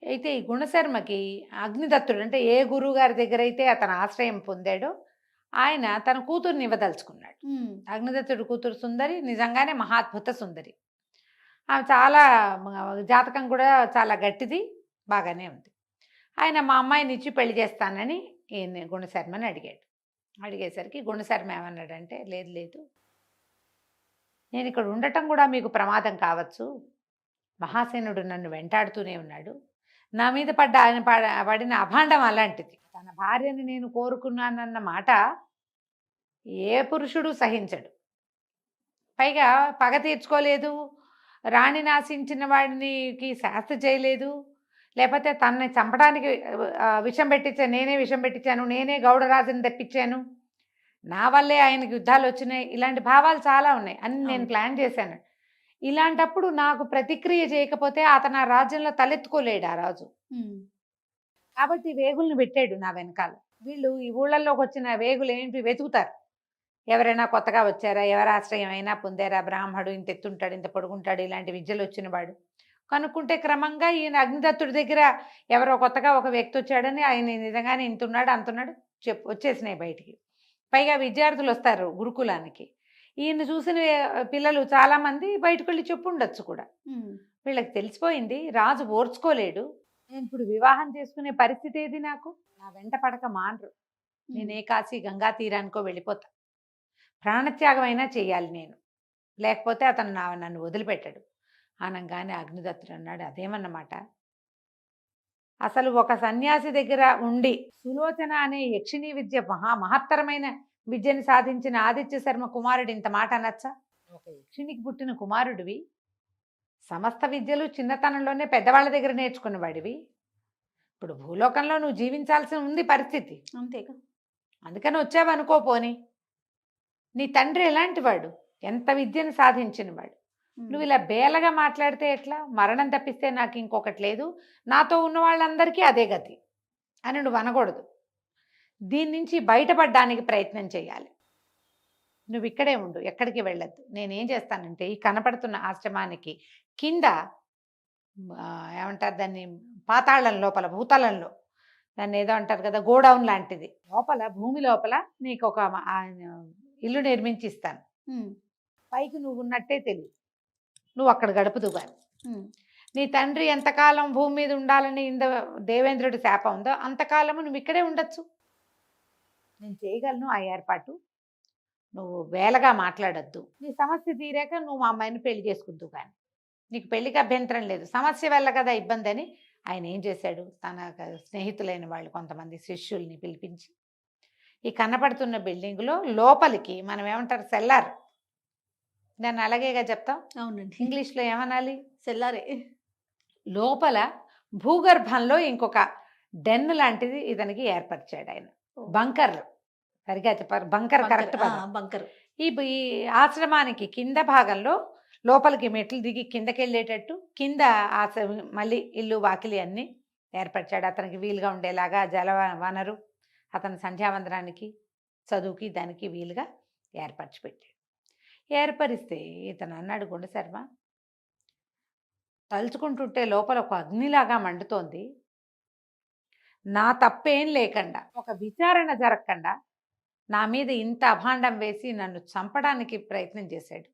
అయితే ఈ గుణశర్మకి అగ్నిదత్తుడు అంటే ఏ గురువు గారి దగ్గర అయితే అతను ఆశ్రయం పొందాడో ఆయన తన కూతుర్ని ఇవ్వదలుచుకున్నాడు. అగ్నిదత్తుడు కూతురు సుందరి, నిజంగానే మహాద్భుత సుందరి. ఆమె చాలా జాతకం కూడా చాలా గట్టిది, బాగానే ఉంది. ఆయన మా అమ్మాయిని ఇచ్చి పెళ్లి చేస్తానని ఈయన గుణశర్మని అడిగాడు. అడిగేసరికి గుణశర్మ ఏమన్నాడంటే, లేదు, నేను ఇక్కడ ఉండటం కూడా మీకు ప్రమాదం కావచ్చు, మహాసేనుడు నన్ను వెంటాడుతూనే ఉన్నాడు, నా మీద పడిన అభాండం అలాంటిది, తన భార్యని నేను కోరుకున్నానన్న మాట ఏ పురుషుడు సహించడు. పైగా పగ తీర్చుకోలేదు, రాణిని ఆశించిన వాడికి శాస్తి చేయలేదు, లేకపోతే తనని చంపడానికి విషం పెట్టించాను, నేనే విషం పెట్టించాను, నేనే గౌడరాజుని తెప్పించాను, నా వల్లే ఆయనకి యుద్ధాలు వచ్చినాయి, ఇలాంటి భావాలు చాలా ఉన్నాయి, అన్ని నేను ప్లాన్ చేశాను. ఇలాంటప్పుడు నాకు ప్రతిక్రియ చేయకపోతే అతను ఆ రాజ్యంలో తలెత్తుకోలేడు ఆ రాజు. కాబట్టి వేగుల్ని పెట్టాడు నా వెనకాల. వీళ్ళు ఈ ఊళ్ళల్లోకి వచ్చిన వేగులు ఏంటి వెతుకుతారు, ఎవరైనా కొత్తగా వచ్చారా, ఎవరు ఆశ్రయం అయినా పొందారా, బ్రాహ్మడు ఇంత ఎత్తుంటాడు, ఇంత పొడుగుంటాడు, ఇలాంటి విద్యలు వచ్చిన వాడు కనుక్కుంటే క్రమంగా ఈయన అగ్నిదత్తుడి దగ్గర ఎవరో కొత్తగా ఒక వ్యక్తి వచ్చాడని, ఆయన నిజంగానే ఇంతున్నాడు అంతున్నాడు వచ్చేసినాయి బయటికి. పైగా విద్యార్థులు వస్తారు గురుకులానికి, ఈయన చూసిన పిల్లలు చాలామంది బయటకు వెళ్ళి చెప్పుండొచ్చు కూడా. వీళ్ళకి తెలిసిపోయింది, రాజు ఓర్చుకోలేడు, నేను ఇప్పుడు వివాహం చేసుకునే పరిస్థితి ఏది, నాకు నా వెంట పడక మానరు, నేను కాశీ గంగా తీరానికో వెళ్ళిపోతా, ప్రాణత్యాగం అయినా చేయాలి నేను, లేకపోతే అతను నన్ను వదిలిపెట్టాడు అనగానే అగ్నిదత్తుడు అన్నాడు, అదేమన్నమాట, అసలు ఒక సన్యాసి దగ్గర ఉండి సులోచన అనే యక్షిణీ విద్య మహత్తరమైన విద్యని సాధించిన ఆదిత్య శర్మ కుమారుడు ఇంత మాట అనొచ్చా? ఒక యక్షిణికి పుట్టిన కుమారుడివి, సమస్త విద్యలు చిన్నతనంలోనే పెద్దవాళ్ళ దగ్గర నేర్చుకున్నవాడివి, ఇప్పుడు భూలోకంలో నువ్వు జీవించాల్సి ఉంది పరిస్థితి, అంతేగా, అందుకని వచ్చావనుకో. పోని నీ తండ్రి ఎలాంటి వాడు, ఎంత విద్యను సాధించిన వాడు, నువ్వు ఇలా బేలగా మాట్లాడితే ఎట్లా? మరణం తప్పిస్తే నాకు ఇంకొకటి లేదు, నాతో ఉన్న వాళ్ళందరికీ అదే గతి అని నువ్వు అనకూడదు. దీని నుంచి బయటపడడానికి ప్రయత్నం చేయాలి. నువ్వు ఇక్కడే ఉండు, ఎక్కడికి వెళ్ళొద్దు. నేనేం చేస్తానంటే ఈ కనపడుతున్న ఆశ్రమానికి కింద ఏమంటారు దాన్ని, పాతాళం లోపల, భూతలంలో దాన్ని ఏదో అంటారు కదా, గోడౌన్ లాంటిది లోపల, భూమి లోపల నీకు ఒక ఇల్లు నిర్మించి ఇస్తాను. పైకి నువ్వు ఉన్నట్టే తెలియదు, నువ్వు అక్కడ గడుపుతూ కానీ. నీ తండ్రి ఎంతకాలం భూమి మీద ఉండాలని దేవేంద్రుడి శాపం ఉందో అంతకాలము నువ్వు ఇక్కడే ఉండొచ్చు. నేను చేయగలను ఆ ఏర్పాటు. నువ్వు వేలగా మాట్లాడద్దు. నీ సమస్య తీరాక నువ్వు మా అమ్మాయిని పెళ్లి చేసుకుంటూ కానీ, నీకు పెళ్లికి అభ్యంతరం లేదు, సమస్య వల్ల కదా ఇబ్బంది అని ఆయన ఏం చేశాడు, తన స్నేహితులైన వాళ్ళు కొంతమంది శిష్యుల్ని పిలిపించి ఈ కనపడుతున్న బిల్డింగ్లో లోపలికి, మనం ఏమంటారు సెల్లార్, దాన్ని అలాగేగా చెప్తాం. అవునండి, ఇంగ్లీష్లో ఏమనాలి, సెల్లారే. లోపల భూగర్భంలో ఇంకొక డెన్ లాంటిది ఇతనికి ఏర్పరిచాడు ఆయన. బంకర్, సరిగా చెప్పారు, బంకర్ కరెక్ట్. బంకర్. ఈ ఆశ్రమానికి కింద భాగంలో లోపలికి మెట్లు దిగి కిందకి వెళ్ళేటట్టు కింద మళ్ళీ ఇల్లు వాకిలి అన్నీ ఏర్పరిచాడు. అతనికి వీలుగా ఉండేలాగా జల వనరు, అతని సంధ్యావందనానికి, చదువుకి, దానికి వీలుగా ఏర్పరిచి పెట్టాడు. ఏర్పరిస్తే ఇతను అన్నాడు, గుండెశర్మ తలుచుకుంటుంటే లోపల ఒక అగ్నిలాగా మండుతోంది, నా తప్పేం లేకుండా, ఒక విచారణ జరగకుండా నా మీద ఇంత అభాండం వేసి నన్ను చంపడానికి ప్రయత్నం చేశాడు.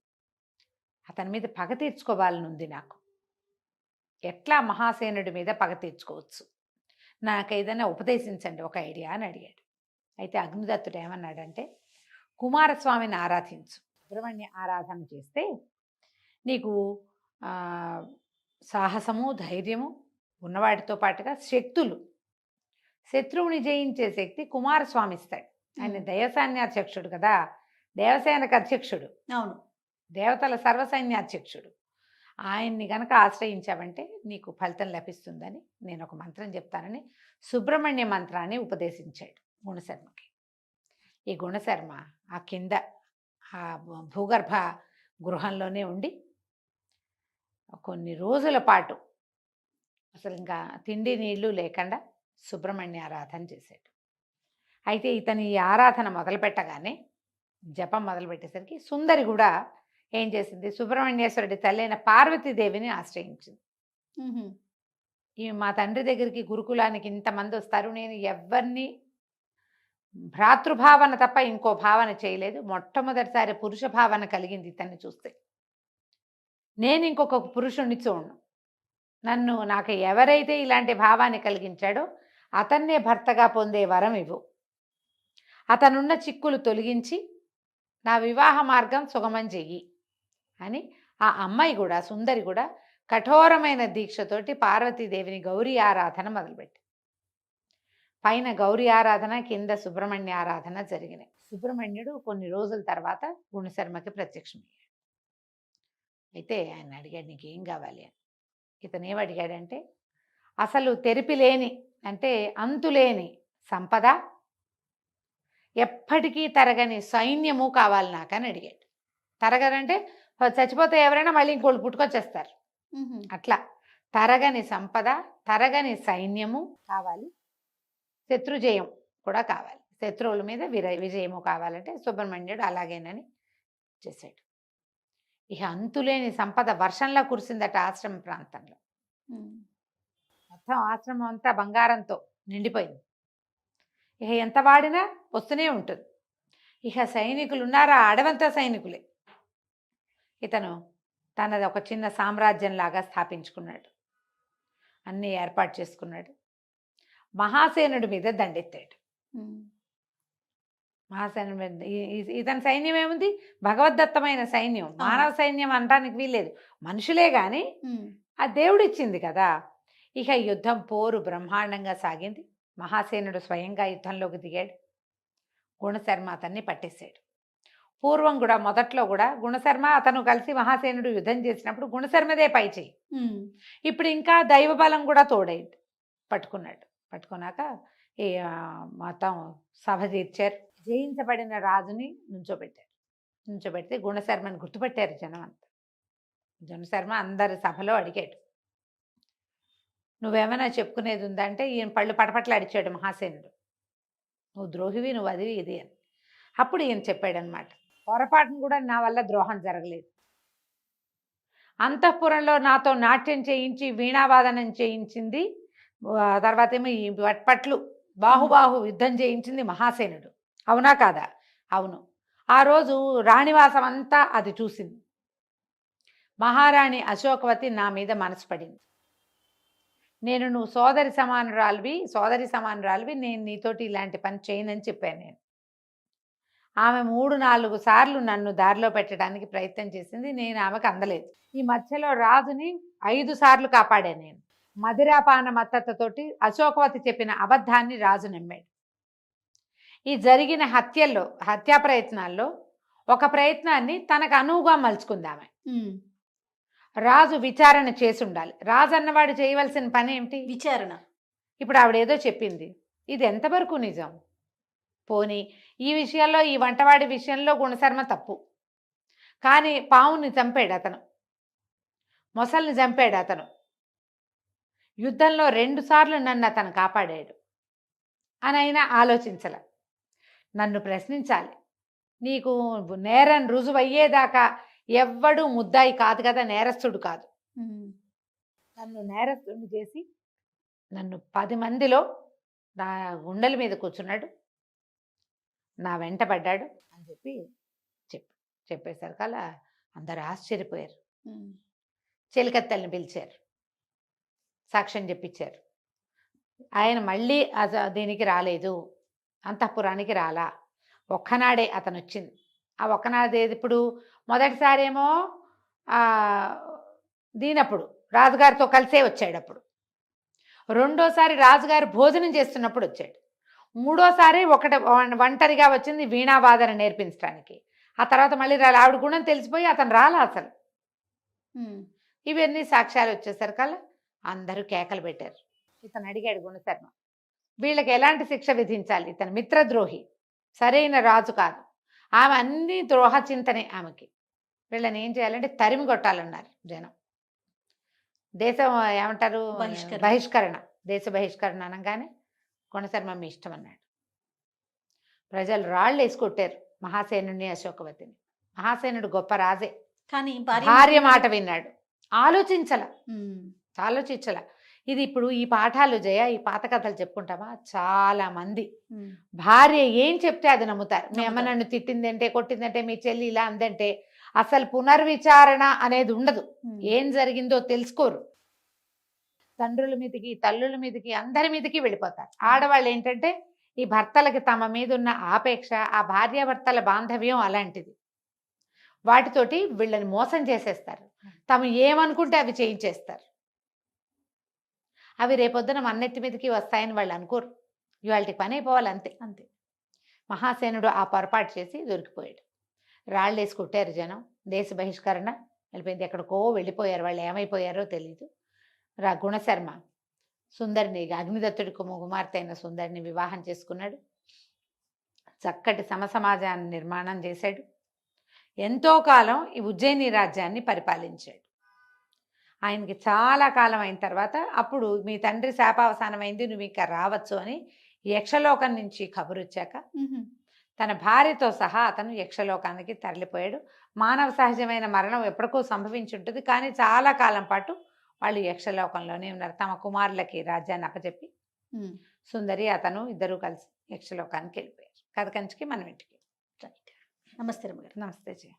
అతని మీద పగ తీర్చుకోవాలని ఉంది నాకు. ఎట్లా మహాసేనుడి మీద పగ తీర్చుకోవచ్చు, నాకు ఏదైనా ఉపదేశించండి ఒక ఐడియా అని అడిగాడు. అయితే అగ్నిదత్తుడు ఏమన్నాడంటే, కుమారస్వామిని ఆరాధించు, సుబ్రహ్మణ్య ఆరాధన చేస్తే నీకు సాహసము, ధైర్యము ఉన్నవాటితో పాటుగా శక్తులు, శత్రువుని జయించే శక్తి కుమారస్వామి ఇస్తాడు. ఆయన దైవసైన్యాధ్యక్షుడు కదా, దేవసేనకు అధ్యక్షుడు, అవును, దేవతల సర్వసైన్యాధ్యక్షుడు. ఆయన్ని గనక ఆశ్రయించావంటే నీకు ఫలితం లభిస్తుందని నేను ఒక మంత్రం చెప్తానని సుబ్రహ్మణ్య మంత్రాన్ని ఉపదేశించాడు గుణశర్మకి. ఈ గుణశర్మ ఆ కింద ఆ భూగర్భ గృహంలోనే ఉండి కొన్ని రోజుల పాటు అసలు ఇంకా తిండి నీళ్లు లేకుండా సుబ్రహ్మణ్య ఆరాధన చేశాడు. అయితే ఇతని ఈ ఆరాధన మొదలుపెట్టగానే, జపం మొదలుపెట్టేసరికి సుందరి కూడా ఏం చేసింది, సుబ్రహ్మణ్యేశ్వరుడి తల్లైన పార్వతీదేవిని ఆశ్రయించింది. ఈ మా తండ్రి దగ్గరికి గురుకులానికి ఇంతమంది వస్తారు, నేను ఎవరిని భ్రాతృభావన తప్ప ఇంకో భావన చేయలేదు, మొట్టమొదటిసారి పురుష భావన కలిగింది ఇతన్ని చూస్తే. నేను ఇంకొక పురుషుణ్ణి చూడను, నాకు ఎవరైతే ఇలాంటి భావాన్ని కలిగించాడో అతన్నే భర్తగా పొందే వరం ఇవ్వు, అతనున్న చిక్కులు తొలగించి నా వివాహ మార్గం సుగమం చెయ్యి అని ఆ అమ్మాయి కూడా, సుందరి కూడా కఠోరమైన దీక్షతోటి పార్వతీదేవిని గౌరీ ఆరాధన మొదలుపెట్టి, పైన గౌరీ ఆరాధన, కింద సుబ్రహ్మణ్య ఆరాధన జరిగినాయి. సుబ్రహ్మణ్యుడు కొన్ని రోజుల తర్వాత గుణశర్మకి ప్రత్యక్షమయ్యాడు. అయితే ఆయన అడిగాడు, నీకేం కావాలి అని. ఇతను ఏమడిగాడంటే, అసలు తెరిపిలేని, అంటే అంతులేని సంపద, ఎప్పటికీ తరగని సైన్యము కావాలి నాకని అడిగాడు. తరగదంటే చచ్చిపోతే ఎవరైనా మళ్ళీ ఇంకోళ్ళు పుట్టుకొచ్చేస్తారు, అట్లా తరగని సంపద, తరగని సైన్యము కావాలి, శత్రుజయం కూడా కావాలి, శత్రువుల మీద విజయము కావాలంటే సుబ్రహ్మణ్యుడు అలాగేనని చేశాడు. ఇక అంతులేని సంపద వర్షంలా కురిసిందట ఆశ్రమ ప్రాంతంలో. మొత్తం ఆశ్రమం అంతా బంగారంతో నిండిపోయింది. ఇక ఎంత వాడినా వస్తూనే ఉంటుంది. ఇక సైనికులు ఉన్నారా, అడవంతా సైనికులే. ఇతను తనది ఒక చిన్న సామ్రాజ్యంలాగా స్థాపించుకున్నాడు, అన్నీ ఏర్పాటు చేసుకున్నాడు. మహాసేనుడి మీద దండెత్తాడు. మహాసేనుడి మీద ఇతని సైన్యం ఏముంది, భగవద్దత్తమైన సైన్యం, మానవ సైన్యం అనడానికి వీల్లేదు, మనుషులే కానీ ఆ దేవుడు ఇచ్చింది కదా. ఇక యుద్ధం, పోరు బ్రహ్మాండంగా సాగింది. మహాసేనుడు స్వయంగా యుద్ధంలోకి దిగాడు. గుణశర్మ అతన్ని పట్టేశాడు. పూర్వం కూడా, మొదట్లో కూడా గుణశర్మ అతను కలిసి మహాసేనుడు యుద్ధం చేసినప్పుడు గుణశర్మదే పై చేయి. ఇప్పుడు ఇంకా దైవబలం కూడా తోడైంది, పట్టుకున్నాడు. పట్టుకున్నాక ఈ మొత్తం సభ తీర్చారు. జయించబడిన రాజుని నుంచోబెట్టారు. నుంచోబెడితే గుణశర్మని గుర్తుపెట్టారు జనం అంతా. జనశర్మ అందరి సభలో అడిగాడు, నువ్వేమైనా చెప్పుకునేది ఉందంటే ఈయన పళ్ళు పటపట్లు అడిచాడు మహాసేనుడు, నువ్వు ద్రోహివి, నువ్వు అది ఇది అని. అప్పుడు ఈయన చెప్పాడనమాట, పొరపాటును కూడా నా వల్ల ద్రోహం జరగలేదు. అంతఃపురంలో నాతో నాట్యం చేయించి వీణావాదనం చేయించింది, తర్వాత ఏమో ఈ వట్పట్లు బాహుబాహు యుద్ధం చేయించింది మహాసేనుడు. అవునా కాదా? అవును. ఆ రోజు రాణివాసం అంతా అది చూసింది. మహారాణి అశోకవతి నా మీద మనసు పడింది. నువ్వు సోదరి సమానురాలివి, నేను నీతోటి ఇలాంటి పని చేయనని చెప్పాను నేను. ఆమె 3-4 సార్లు నన్ను దారిలో పెట్టడానికి ప్రయత్నం చేసింది, నేను ఆమెకు అందలేదు. ఈ మధ్యలో రాజుని 5 సార్లు కాపాడాను నేను. మదిరాపాన మత్తతతోటి అశోకవతి చెప్పిన అబద్ధాన్ని రాజు నమ్మాడు. ఈ జరిగిన హత్యా ప్రయత్నాల్లో ఒక ప్రయత్నాన్ని తనకు అనువుగా మలుచుకుంది ఆమె. రాజు విచారణ చేసి ఉండాలి. రాజు అన్నవాడు చేయవలసిన పని ఏమిటి? విచారణ. ఇప్పుడు ఆవిడేదో చెప్పింది, ఇది ఎంతవరకు నిజం? పోనీ ఈ విషయాల్లో, ఈ వంటవాడి విషయంలో గుణశర్మ తప్పు, కానీ పావుని చంపాడు అతను, మొసల్ని చంపాడు అతను, యుద్ధంలో 2 సార్లు నన్ను అతను కాపాడాడు అని అయినా ఆలోచించాల. నన్ను ప్రశ్నించాలి. నీకు నేరం రుజువయ్యేదాకా ఎవ్వడు ముద్దాయి కాదు కదా, నేరస్తుడు కాదు. నన్ను నేరస్తుడిని చేసి నన్ను 10 మందిలో నా గుండెల మీద కూర్చున్నాడు, నా వెంట పడ్డాడు అని చెప్పేసరికల్లా అందరు ఆశ్చర్యపోయారు. చెలికత్తెల్ని పిలిచారు, సాక్ష్యం చెప్పించారు. ఆయన మళ్ళీ దీనికి రాలేదు, అంతఃపురానికి రాలా. ఒక్కనాడే అతను వచ్చింది. ఆ ఒక్కనాడే ఇప్పుడు మొదటిసారేమో దీనప్పుడు రాజుగారితో కలిసే వచ్చాడు. అప్పుడు రెండోసారి రాజుగారు భోజనం చేస్తున్నప్పుడు వచ్చాడు. మూడోసారి ఒంటరిగా వచ్చింది వీణావాదన నేర్పించడానికి. ఆ తర్వాత మళ్ళీ రాలి. ఆవిడ గుణం తెలిసిపోయి అతను రాలా అసలు. ఇవన్నీ సాక్ష్యాలు వచ్చేసరికల్లా అందరూ కేకలు పెట్టారు. ఇతను అడిగాడు గుణశర్మ, వీళ్ళకి ఎలాంటి శిక్ష విధించాలి? ఇతను మిత్రద్రోహి, సరైన రాజు కాదు. ఆమె అన్ని ద్రోహ చింతనే ఆమెకి. వీళ్ళని ఏం చేయాలంటే తరిమి కొట్టాలన్నారు జనం. దేశం ఏమంటారు, బహిష్కరణ, దేశ బహిష్కరణ అనగానే గుణశర్మ మీ ఇష్టం అన్నాడు. ప్రజలు రాళ్ళు వేసి కొట్టారు మహాసేనుడిని, అశోకవతిని. మహాసేనుడు గొప్ప రాజే, కానీ భార్య మాట విన్నాడు. ఆలోచించల. ఇది ఇప్పుడు ఈ పాఠాలు జయ, ఈ పాత కథలు చెప్పుకుంటామా, చాలా మంది భార్య ఏం చెప్తే అది నమ్ముతారు. మీ అమ్మ నన్ను తిట్టిందంటే, కొట్టిందంటే, మీ చెల్లి ఇలా అందంటే అసలు పునర్విచారణ అనేది ఉండదు. ఏం జరిగిందో తెలుసుకోరు. తండ్రుల మీదకి, తల్లుల మీదకి, అందరి మీదకి వెళ్ళిపోతారు. ఆడవాళ్ళు ఏంటంటే ఈ భర్తలకి తమ మీద ఉన్న ఆపేక్ష, ఆ భార్యాభర్తల బాంధవ్యం అలాంటిది. వాటితోటి వీళ్ళని మోసం చేసేస్తారు. తాము ఏమనుకుంటే అవి చేయించేస్తారు. అవి రేపొద్దున మన్నెత్తి మీదకి వస్తాయని వాళ్ళు అనుకోరు. ఇవాళకి పని అయిపోవాలి అంతే. మహాసేనుడు ఆ పొరపాటు చేసి దొరికిపోయాడు. రాళ్ళు వేసి కొట్టారు జనం. దేశ బహిష్కరణ వెళ్ళిపోయింది. ఎక్కడికో వెళ్ళిపోయారు. వాళ్ళు ఏమైపోయారో తెలీదు. గుణశర్మ సుందరిని, అగ్నిదత్తుడి కుమార్తె అయిన సుందరిని వివాహం చేసుకున్నాడు. చక్కటి సమసమాజాన్ని నిర్మాణం చేశాడు. ఎంతో కాలం ఈ ఉజ్జయిని రాజ్యాన్ని పరిపాలించాడు. ఆయనకి చాలా కాలం అయిన తర్వాత అప్పుడు మీ తండ్రి శాపావసానమైంది, నువ్వు ఇంకా రావచ్చు అని యక్షలోకం నుంచి కబురు వచ్చాక తన భార్యతో సహా అతను యక్షలోకానికి తరలిపోయాడు. మానవ సహజమైన మరణం ఎప్పటికో సంభవించి ఉంటుంది, కానీ చాలా కాలం పాటు వాళ్ళు యక్షలోకంలోనే ఉన్నారు. తమ కుమారులకి రాజ్యాన్ని అప్పచెప్పి సుందరి అతను ఇద్దరూ కలిసి యక్షలోకానికి వెళ్ళిపోయారు. కథ కంచికి మనం ఇంటికి. నమస్తే రమ్మగారు. నమస్తే జయ.